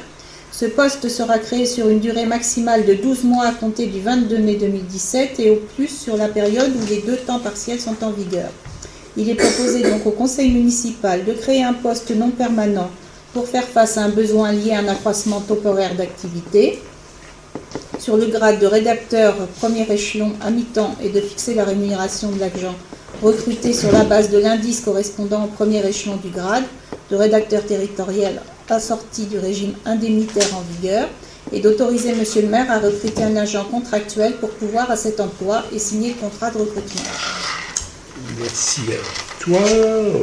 S5: Ce poste sera créé sur une durée maximale de 12 mois à compter du 22 mai 2017 et au plus sur la période où les 2 temps partiels sont en vigueur. Il est proposé donc au conseil municipal de créer un poste non permanent pour faire face à un besoin lié à un accroissement temporaire d'activité sur le grade de rédacteur premier échelon à mi-temps et de fixer la rémunération de l'agent recruté sur la base de l'indice correspondant au premier échelon du grade de rédacteur territorial assorti du régime indemnitaire en vigueur et d'autoriser monsieur le maire à recruter un agent contractuel pour pouvoir à cet emploi et signer le contrat de recrutement.
S1: Merci à toi.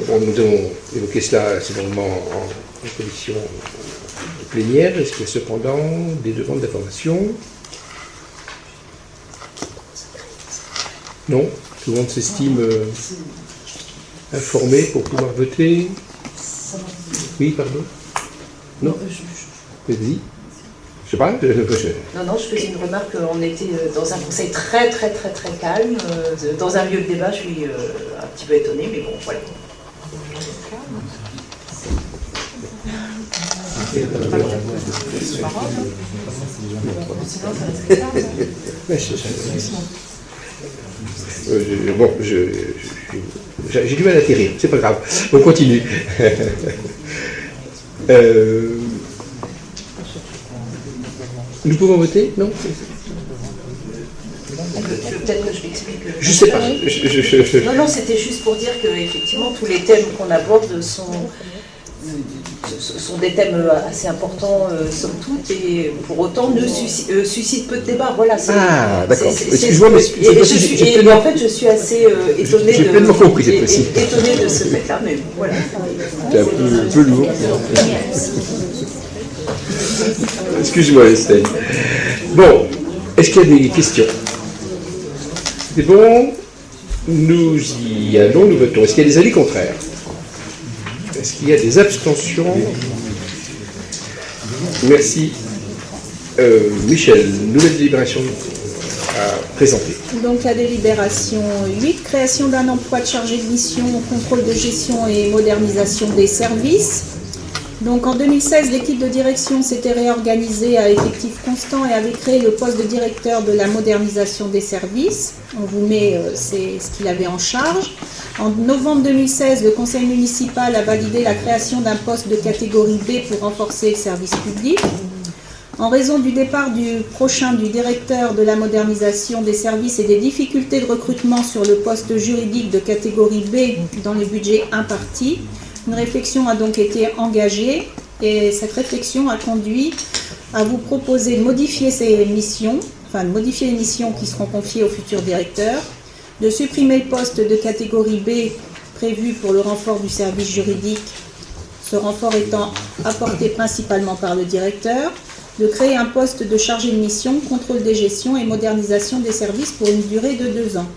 S1: Bon, nous avons évoqué cela assez longuement en commission plénière. Est-ce qu'il y a cependant des demandes d'information? Non? Tout le monde s'estime informé pour pouvoir voter? Oui, pardon? Non? Vas-y. Je sais pas.
S7: Non, je faisais une remarque. On était dans un conseil très calme. Dans un lieu de débat, je suis un petit peu étonnée, mais bon, voilà.
S1: Bon, j'ai du mal à atterrir, c'est pas grave. On continue. Nous pouvons voter? Non?
S7: Peut-être que je m'explique.
S1: Je sais pas.
S7: Non, c'était juste pour dire que effectivement tous les thèmes qu'on aborde sont des thèmes assez importants, somme toute, et pour autant ne suscitent peu de débats. Voilà.
S1: Ah, d'accord. Excuse-moi, mais
S7: et en fait, je suis assez étonnée.
S1: J'ai pleinement compris cette fois-ci.
S7: Étonnée de ce fait-là, mais voilà.
S1: C'est un peu lourd. Excuse-moi, Estelle. Bon, est-ce qu'il y a des questions? C'est bon? Nous y allons, nous votons. Est-ce qu'il y a des avis contraires? Est-ce qu'il y a des abstentions? Merci. Michel, nouvelle délibération à présenter.
S5: Donc la délibération 8, création d'un emploi de chargé de mission, contrôle de gestion et modernisation des services. Donc en 2016, l'équipe de direction s'était réorganisée à effectif constant et avait créé le poste de directeur de la modernisation des services. On vous met c'est ce qu'il avait en charge. En novembre 2016, le conseil municipal a validé la création d'un poste de catégorie B pour renforcer le service public. En raison du départ prochain du directeur de la modernisation des services et des difficultés de recrutement sur le poste juridique de catégorie B dans les budgets impartis, une réflexion a donc été engagée et cette réflexion a conduit à vous proposer de modifier ces missions, de modifier les missions qui seront confiées au futur directeur, de supprimer le poste de catégorie B prévu pour le renfort du service juridique, ce renfort étant apporté principalement par le directeur, de créer un poste de chargé de mission, contrôle des gestions et modernisation des services pour une durée de 2 ans.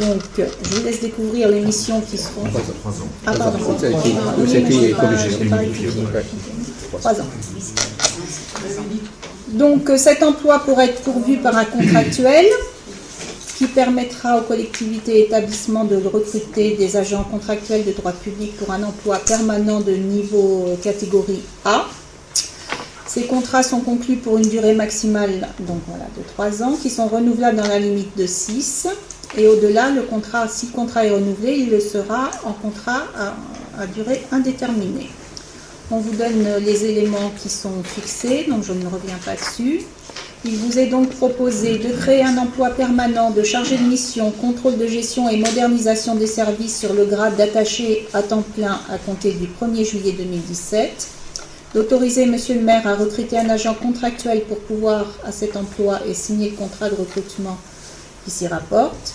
S5: Donc, je vous laisse découvrir les missions qui seront...
S1: 3 ans.
S5: Ah, pardon.
S1: Ça a été corrigé.
S5: 3 ans. Donc, cet emploi pourrait être pourvu par un contractuel qui permettra aux collectivités et établissements de recruter des agents contractuels de droit public pour un emploi permanent de niveau catégorie A. Ces contrats sont conclus pour une durée maximale de 3 ans, qui sont renouvelables dans la limite de 6. Et au-delà, si le contrat est renouvelé, il le sera en contrat à durée indéterminée. On vous donne les éléments qui sont fixés, donc je ne reviens pas dessus. Il vous est donc proposé de créer un emploi permanent de chargé de mission, contrôle de gestion et modernisation des services sur le grade d'attaché à temps plein à compter du 1er juillet 2017. D'autoriser monsieur le maire à recruter un agent contractuel pour pouvoir à cet emploi et signer le contrat de recrutement qui s'y rapporte.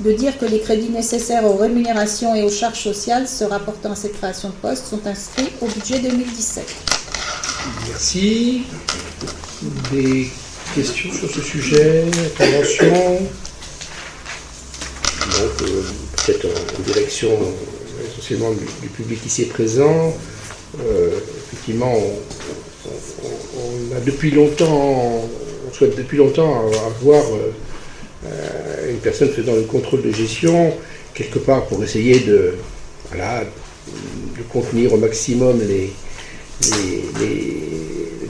S5: De dire que les crédits nécessaires aux rémunérations et aux charges sociales se rapportant à cette création de poste sont inscrits au budget 2017.
S1: Merci. Des questions sur ce sujet? Intervention? Donc, peut-être en direction essentiellement du public ici présent. Effectivement, on a depuis longtemps, on souhaite depuis longtemps avoir une personne faisant le contrôle de gestion, quelque part pour essayer de contenir au maximum les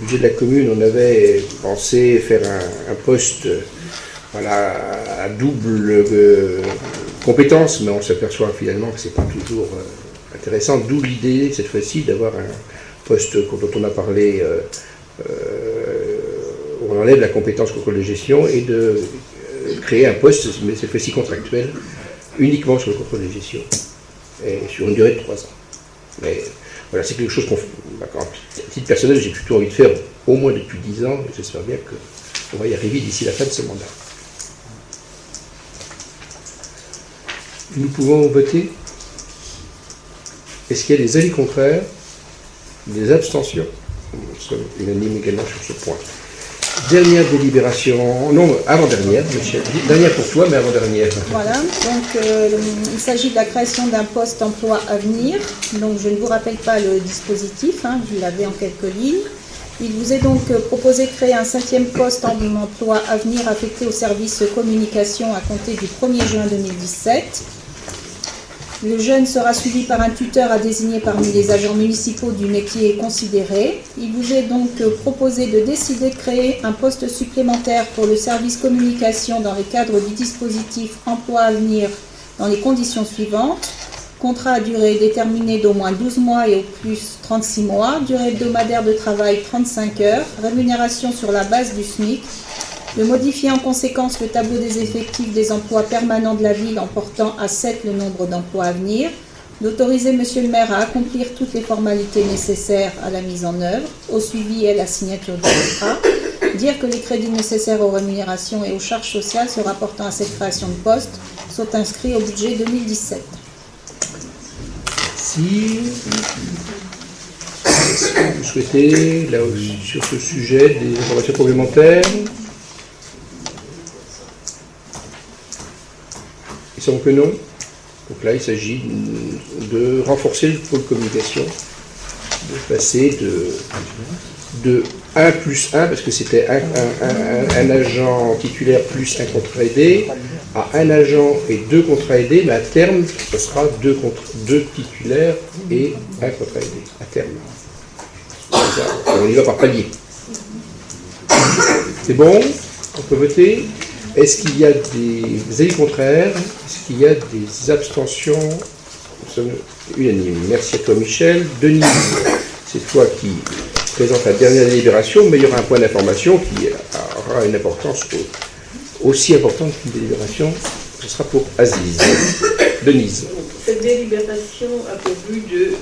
S1: budget de la commune, on avait pensé faire un poste voilà, à double compétence, mais on s'aperçoit finalement que ce n'est pas toujours intéressant, d'où l'idée cette fois-ci d'avoir un poste dont on a parlé, où on enlève la compétence contrôle de gestion et de créer un poste, mais cette fois-ci contractuel, uniquement sur le contrôle de gestion, et sur une durée de 3 ans. Mais voilà, c'est quelque chose à titre personnel, j'ai plutôt envie de faire au moins depuis 10 ans, et j'espère bien qu'on va y arriver d'ici la fin de ce mandat. Nous pouvons voter. Est-ce qu'il y a des avis contraires, des abstentions? Nous sommes unanimes également sur ce point. Dernière délibération, non, avant-dernière, Michel. Dernière pour toi, mais avant-dernière.
S5: Voilà, donc il s'agit de la création d'un poste emploi à venir. Donc je ne vous rappelle pas le dispositif, hein, vous l'avez en quelques lignes. Il vous est donc proposé de créer un 5e poste en emploi à venir affecté au service communication à compter du 1er juin 2017. Le jeune sera suivi par un tuteur à désigner parmi les agents municipaux du métier considéré. Il vous est donc proposé de décider de créer un poste supplémentaire pour le service communication dans le cadre du dispositif emploi à venir dans les conditions suivantes. Contrat à durée déterminée d'au moins 12 mois et au plus 36 mois, durée hebdomadaire de travail 35 heures, rémunération sur la base du SMIC, de modifier en conséquence le tableau des effectifs des emplois permanents de la ville en portant à 7 le nombre d'emplois à venir, d'autoriser Monsieur le maire à accomplir toutes les formalités nécessaires à la mise en œuvre, au suivi et à la signature du contrat, dire que les crédits nécessaires aux rémunérations et aux charges sociales se rapportant à cette création de poste sont inscrits au budget 2017.
S1: Si vous souhaitez, là aussi, sur ce sujet, des informations complémentaires, il semble que non. Donc là, il s'agit de renforcer le pôle communication, de passer de 1 plus 1, parce que c'était un agent titulaire plus un contrat aidé, à un agent et 2 contrats aidés, mais à terme, ce sera 2 titulaires et un contrat aidé, à terme. On y va par palier. C'est bon? On peut voter? Est-ce qu'il y a des avis contraires? Est-ce qu'il y a des abstentions? Nous sommes unanimes. Merci à toi, Michel. Denise, c'est toi qui présente la dernière délibération, mais il y aura un point d'information qui aura une importance aussi importante qu'une délibération. Ce sera pour Aziz. Denise.
S13: Cette délibération a pour but de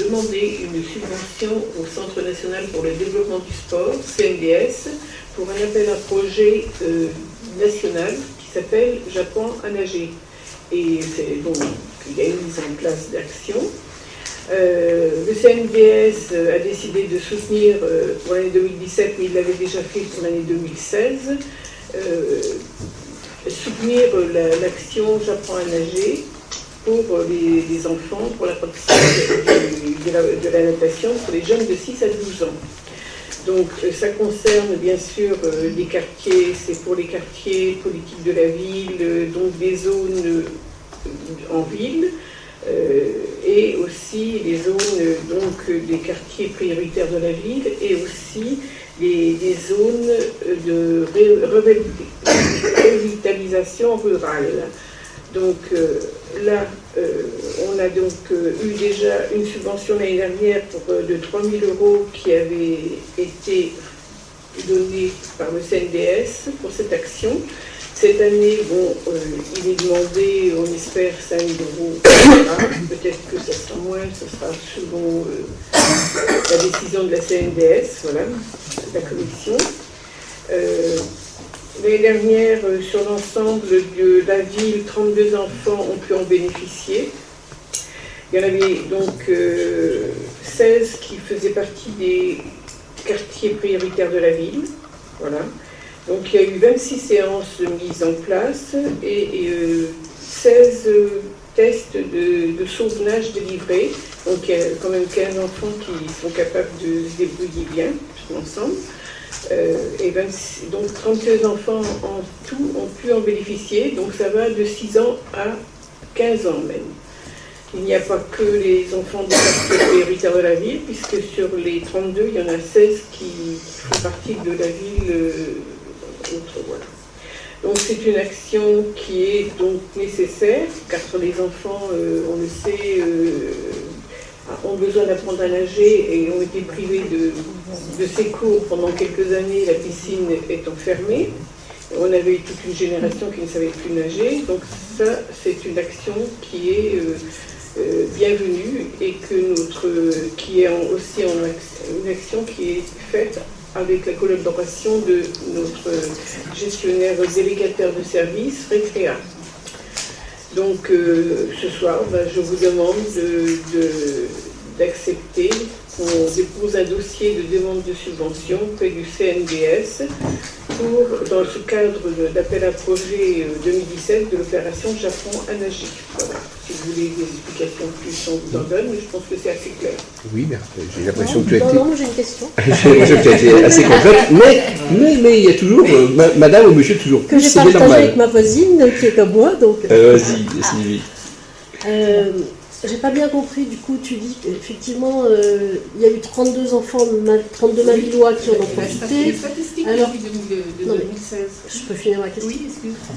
S13: demander une subvention au Centre national pour le développement du sport, CNDS, pour un appel à projet national qui s'appelle Japon à nager. Et c'est donc il y a une mise en place d'action. Le CNDS a décidé de soutenir pour l'année 2017, mais il l'avait déjà fait pour l'année 2016, soutenir l'action J'apprends à nager pour les enfants, pour l'apprentissage de la natation pour les jeunes de 6 à 12 ans. Donc ça concerne bien sûr les quartiers, c'est pour les quartiers politiques de la ville, donc des zones en ville, et aussi les zones donc des quartiers prioritaires de la ville, et aussi des zones de revitalisation rurale. Donc là, on a donc eu déjà une subvention l'année dernière de 3 000 € qui avait été donnée par le CNDS pour cette action. Cette année, bon, il est demandé, on espère 5 000 €. Peut-être que ça sera moins, ce sera selon la décision de la CNDS, voilà, la commission. L'année dernière, sur l'ensemble de la ville, 32 enfants ont pu en bénéficier. Il y en avait donc 16 qui faisaient partie des quartiers prioritaires de la ville. Voilà. Donc il y a eu 26 séances mises en place et 16 tests de sauvetage délivrés. Donc il y a quand même 15 enfants qui sont capables de se débrouiller bien, tout ensemble. Donc 32 enfants en tout ont pu en bénéficier, donc ça va de 6 ans à 15 ans même. Il n'y a pas que les enfants des quartiers prioritaires de la ville, puisque sur les 32, il y en a 16 qui font partie de la ville autre. Voilà. Donc c'est une action qui est donc nécessaire, car les enfants, on le sait, ont besoin d'apprendre à nager et ont été privés de ces cours pendant quelques années, la piscine étant fermée. On avait eu toute une génération qui ne savait plus nager, donc ça c'est une action qui est bienvenue et qui est aussi une action qui est faite avec la collaboration de notre gestionnaire délégataire de services, Récréa. Donc ce soir, je vous demande d'accepter qu'on dépose un dossier de demande de subvention auprès du CNDS dans ce cadre d'appel à projet 2017 de l'opération Japon à nager. Voilà. Si vous voulez des explications plus, on vous en donne, mais je pense que c'est assez clair.
S1: Oui, mais j'ai l'impression que tu as été...
S6: Non, j'ai une question.
S1: J'ai l'impression que tu as été assez complète, mais il y a toujours, madame ou monsieur, toujours
S6: que j'ai partagé avec ma voisine qui est comme moi, donc...
S1: Vas-y, Sylvie.
S6: J'ai pas bien compris, du coup, tu dis qu'effectivement, il y a eu 32 enfants, 32 Mavillois qui en ont profité. Alors,
S13: de 2016.
S6: Je peux finir ma question?
S13: Oui, excuse-moi.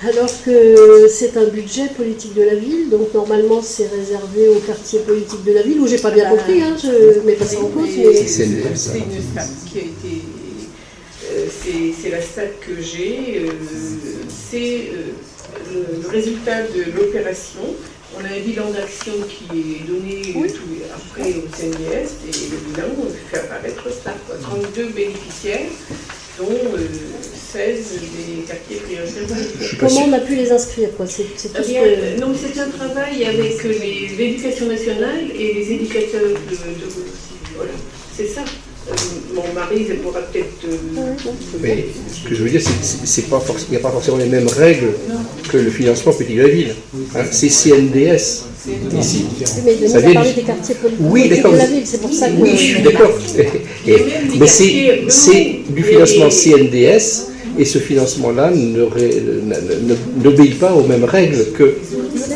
S6: Alors que c'est un budget politique de la ville, donc normalement c'est réservé au quartier politique de la ville, où j'ai pas bien compris, hein, je mets pas ça en cause. Mais...
S13: C'est une stat qui a été... c'est la stat que j'ai, c'est le résultat de l'opération. On a un bilan d'action qui est donné après au CNDS et le bilan fait apparaître ça. 32 bénéficiaires, dont 16 des quartiers prioritaires.
S6: Comment on a pu les inscrire quoi? C'est tout
S13: Non, c'est un travail avec l'éducation nationale et les éducateurs de voilà, c'est ça. Mon mari pourra peut-être...
S1: Mais ce que je veux dire, c'est pas il n'y a pas forcément les mêmes règles que le financement politique de la ville. Hein, c'est CNDS ici.
S6: Mais Denis a parlé des quartiers politiques de la ville, c'est pour ça que...
S1: Oui, je suis d'accord. Mais c'est du financement CNDS, et ce financement-là n'obéit pas aux mêmes règles que...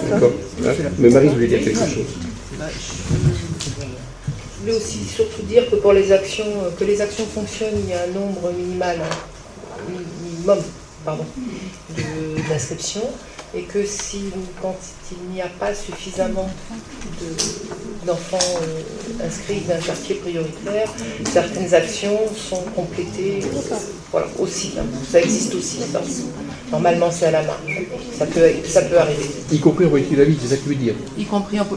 S1: D'accord. Hein, mais Marie voulait dire quelque chose.
S14: Je voulais aussi surtout dire que pour les actions, fonctionnent, il y a un nombre minimum d'inscriptions, et que quand il n'y a pas suffisamment d'enfants inscrits d'un quartier prioritaire, certaines actions sont complétées. Voilà, aussi, hein, ça existe aussi, ça. Normalement c'est à la marge, ça peut arriver.
S1: Y compris en politique de la ville, c'est ça que tu veux dire?
S14: Y compris en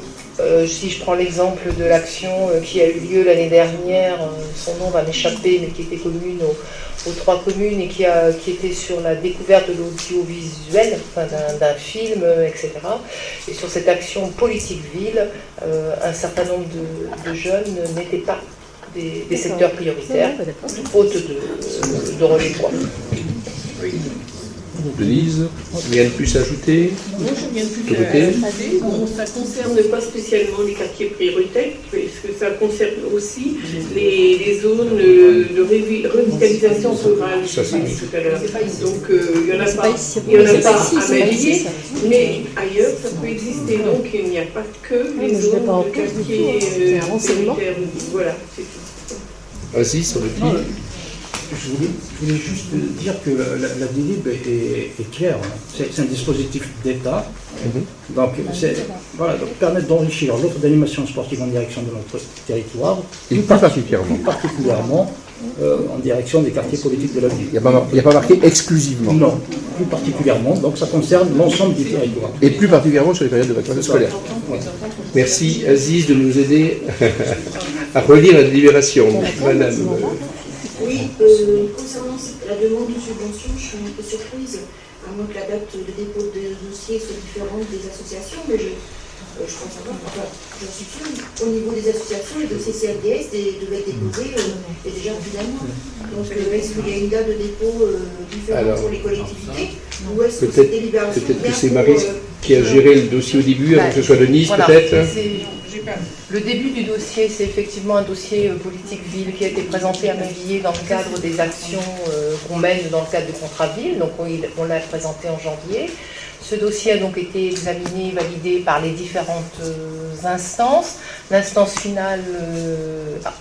S14: si je prends l'exemple de l'action qui a eu lieu l'année dernière, son nom va m'échapper, mais qui était commune aux 3 communes et qui était sur la découverte de l'audiovisuel, enfin, d'un film, etc. Et sur cette action politique ville, un certain nombre de jeunes n'étaient pas des secteurs prioritaires, faute de relais quoi.
S1: Oui. Denise, rien de plus à ajouter?
S13: Non, je viens de plus à ajouter. Bon, ça ne concerne pas spécialement les quartiers prioritaires, puisque ça concerne aussi les zones de revitalisation rurale, je l'ai dit tout à l'heure. Donc, il n'y en a pas à Mavilliers, mais ailleurs, ça peut exister. Donc, il n'y a pas que les zones de quartiers prioritaires. Voilà, c'est tout.
S1: Vas-y, sur le pli.
S8: Je voulais juste dire que la DILIB est claire. C'est un dispositif d'État. Donc, permettre d'enrichir l'offre d'animation sportive en direction de notre territoire,
S1: et plus
S8: particulièrement en direction des quartiers politiques de la ville.
S1: Il n'y a pas marqué exclusivement.
S8: Non, plus particulièrement. Donc, ça concerne l'ensemble du territoire.
S1: Et plus particulièrement sur les périodes de vacances scolaires. Merci Aziz de nous aider à relire la délibération. Madame.
S15: Oui, concernant la demande de subvention, je suis un peu surprise, à moins que la date de dépôt des dossiers soit différente des associations, mais je pense savoir, enfin, j'en suis sûre, au niveau des associations, les dossiers CNDS devaient être déposés et déjà depuis un mois. Donc, est-ce qu'il y a une date de dépôt différente pour les collectivités, ou est-ce que c'est délibération?
S1: Peut-être que c'est Marie qui a géré le dossier au début, avant que ce soit Denise, peut-être.
S3: J'ai pas.
S14: Le début du dossier, c'est effectivement un dossier politique ville qui a été présenté à Mainvilliers dans le cadre des actions qu'on mène dans le cadre du contrat ville. Donc on l'a présenté en janvier. Ce dossier a donc été examiné, validé par les différentes instances. L'instance finale,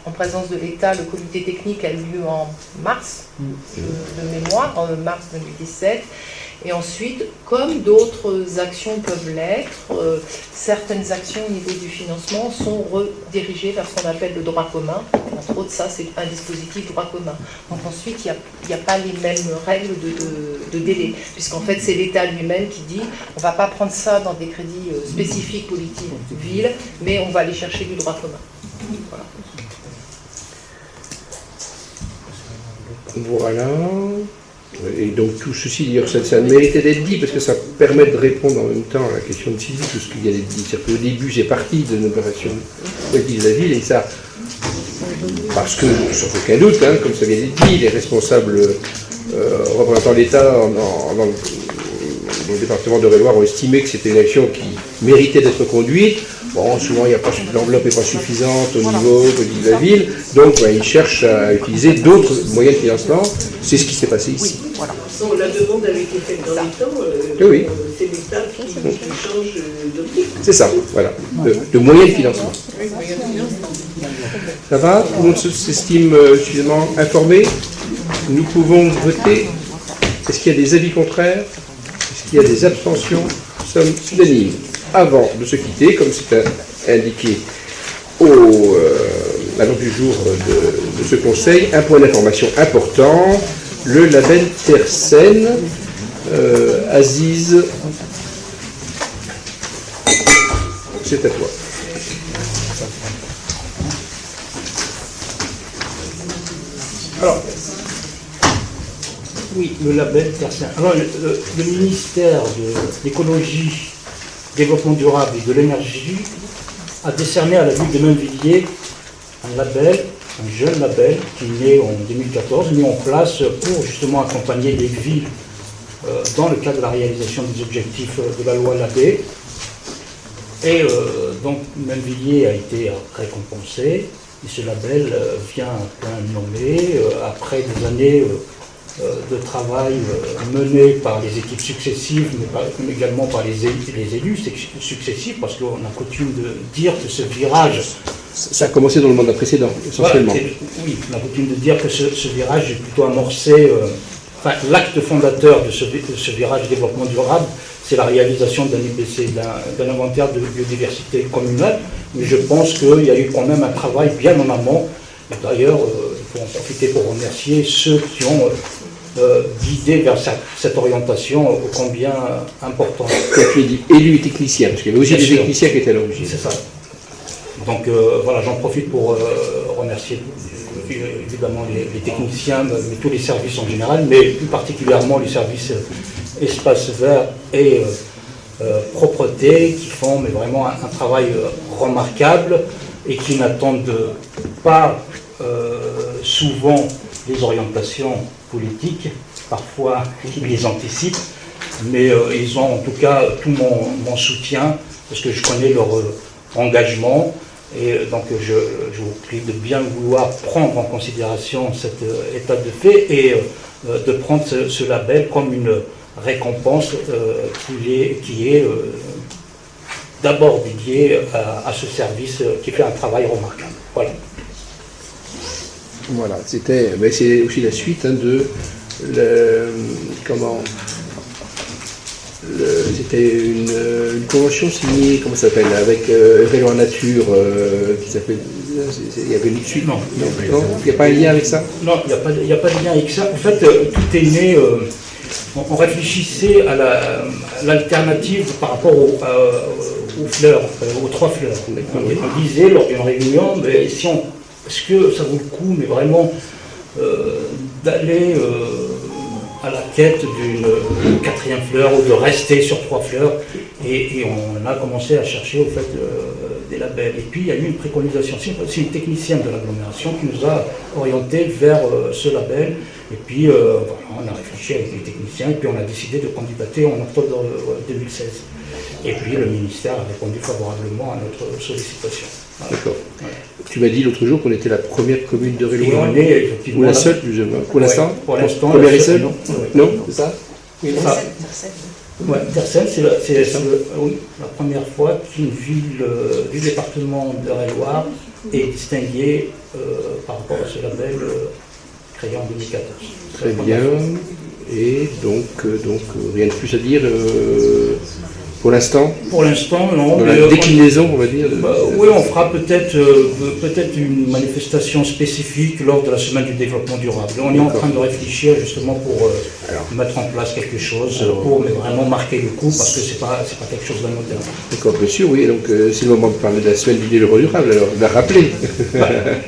S14: en présence de l'État, le comité technique a eu lieu en mars de mémoire, en mars 2017. Et ensuite, comme d'autres actions peuvent l'être, certaines actions au niveau du financement sont redirigées vers ce qu'on appelle le droit commun. Entre autres, ça, c'est un dispositif droit commun. Donc ensuite, il n'y a pas les mêmes règles de délai, puisqu'en fait, c'est l'État lui-même qui dit on ne va pas prendre ça dans des crédits spécifiques politiques ville, mais on va aller chercher du droit commun.
S1: Voilà. Et donc tout ceci, d'ailleurs, ça méritait d'être dit parce que ça permet de répondre en même temps à la question de Sylvie, tout ce qu'il y a d'être dit. C'est-à-dire qu'au début, j'ai parti d'une opération politique de la ville et ça, parce que, sans aucun doute, hein, comme ça vient d'être dit, les responsables représentants l'État dans le département d'Eure-et-Loir ont estimé que c'était une action qui méritait d'être conduite. Bon, souvent, l'enveloppe n'est pas suffisante au niveau de la ville, donc ils cherchent à utiliser d'autres moyens de financement. C'est ce qui s'est passé ici.
S13: Oui, voilà. Bon, la demande avait été faite dans les temps,
S1: Oui.
S13: c'est l'État qui change d'optique.
S1: C'est ça, voilà, de moyens de financement. Ça va? Tout le monde s'estime suffisamment informé? Nous pouvons voter. Est-ce qu'il y a des avis contraires? Est-ce qu'il y a des abstentions? Nous sommes unanimes. Avant de se quitter, comme c'est indiqué à l'ordre du jour de ce conseil, un point d'information important, le label Terre Saine. Aziz, c'est à toi.
S8: Alors, oui, le label Terre Saine. Alors, le ministère de l'écologie, développement durable et de l'énergie a décerné à la ville de Mainvilliers un label, un jeune label qui est né en 2014, mis en place pour justement accompagner les villes dans le cadre de la réalisation des objectifs de la loi Labbé. Et donc Mainvilliers a été récompensé et ce label vient à point nommé après des années de travail mené par les équipes successives, mais également par les élus successifs, parce qu'on a coutume de dire que ce virage...
S1: Ça a commencé dans le mandat précédent, essentiellement.
S8: Voilà, oui, on a coutume de dire que ce virage est plutôt amorcé... l'acte fondateur de ce virage développement durable, c'est la réalisation d'un IBC, d'un inventaire de biodiversité communale, mais je pense qu'il y a eu quand même un travail bien en amont. D'ailleurs, il faut en profiter pour remercier ceux qui ont guidé vers cette orientation ô combien importante.
S1: Comme tu l'as dit, élus et techniciens, parce qu'il y avait aussi des techniciens qui étaient à l'origine.
S8: C'est ça. Donc voilà, j'en profite pour remercier évidemment les techniciens, mais tous les services en général, mais plus particulièrement les services espace vert et propreté, qui font mais vraiment un travail remarquable et qui n'attendent pas souvent les orientations politiques, parfois ils les anticipent, mais ils ont en tout cas tout mon soutien, parce que je connais leur engagement. Et donc je vous prie de bien vouloir prendre en considération cet état de fait et de prendre ce label comme une récompense qui est d'abord dédiée à ce service qui fait un travail remarquable. Voilà.
S1: Voilà, c'est aussi la suite de c'était une convention signée, comment ça s'appelle, avec Eure-et-Loir Nature, qui s'appelle. Il y avait une suite. Non, il n'y a pas un lien avec ça?
S8: Non, il n'y a pas de lien avec ça. En fait, tout est né. On réfléchissait à l'alternative par rapport aux fleurs, aux 3 fleurs. On disait lors d'une réunion, mais est-ce que ça vaut le coup, mais vraiment d'aller à la quête d'une 4e fleur ou de rester sur 3 fleurs, et on a commencé à chercher au fait des labels. Et puis il y a eu une préconisation, c'est une technicienne de l'agglomération qui nous a orientés vers ce label, Et puis, voilà, on a réfléchi avec les techniciens et puis on a décidé de candidater en octobre 2016. Et puis le ministère a répondu favorablement à notre sollicitation. Voilà.
S1: D'accord.
S8: Voilà.
S1: Tu m'as dit l'autre jour qu'on était la première commune de
S8: Et
S1: Réloir.
S8: on est effectivement
S1: Ou la seule, plus ou moins. Pour l'instant
S8: Ouais, pour l'instant,
S1: Première
S8: la
S1: et seule.
S8: non.
S1: Non, c'est ça Oui,
S8: Ah. Ouais, Tercelles, c'est oui, la première fois qu'une ville du département de Réloir est distinguée par rapport à ce label créé en 2014.
S1: Très bien. Et donc, rien de plus à dire pour l'instant.
S8: Pour l'instant, non.
S1: Dans la déclinaison, on va dire.
S8: Oui, on fera peut-être une manifestation spécifique lors de la semaine du développement durable. On est en train de réfléchir justement pour mettre en place quelque chose, pour vraiment marquer le coup, parce que c'est pas quelque chose d'anodin.
S1: D'accord, bien sûr, oui. Donc, c'est le moment de parler de la semaine du développement durable, alors, de la rappeler.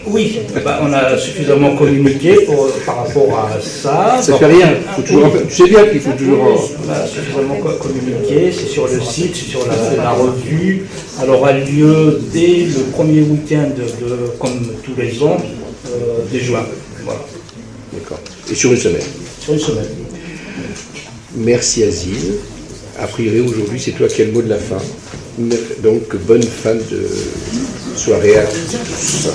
S8: Oui, on a suffisamment communiqué par rapport à ça.
S1: Ça fait rien. Faut toujours tu sais bien qu'il faut toujours...
S8: On a suffisamment communiqué, c'est sur le site, c'est sur la revue. Elle aura lieu dès le premier week-end, comme tous les ans, de juin. Voilà.
S1: D'accord. Et sur une semaine.
S8: Sur une semaine.
S1: Merci Azil. A priori, aujourd'hui, c'est toi qui as le mot de la fin. Donc, bonne fin de soirée à tous.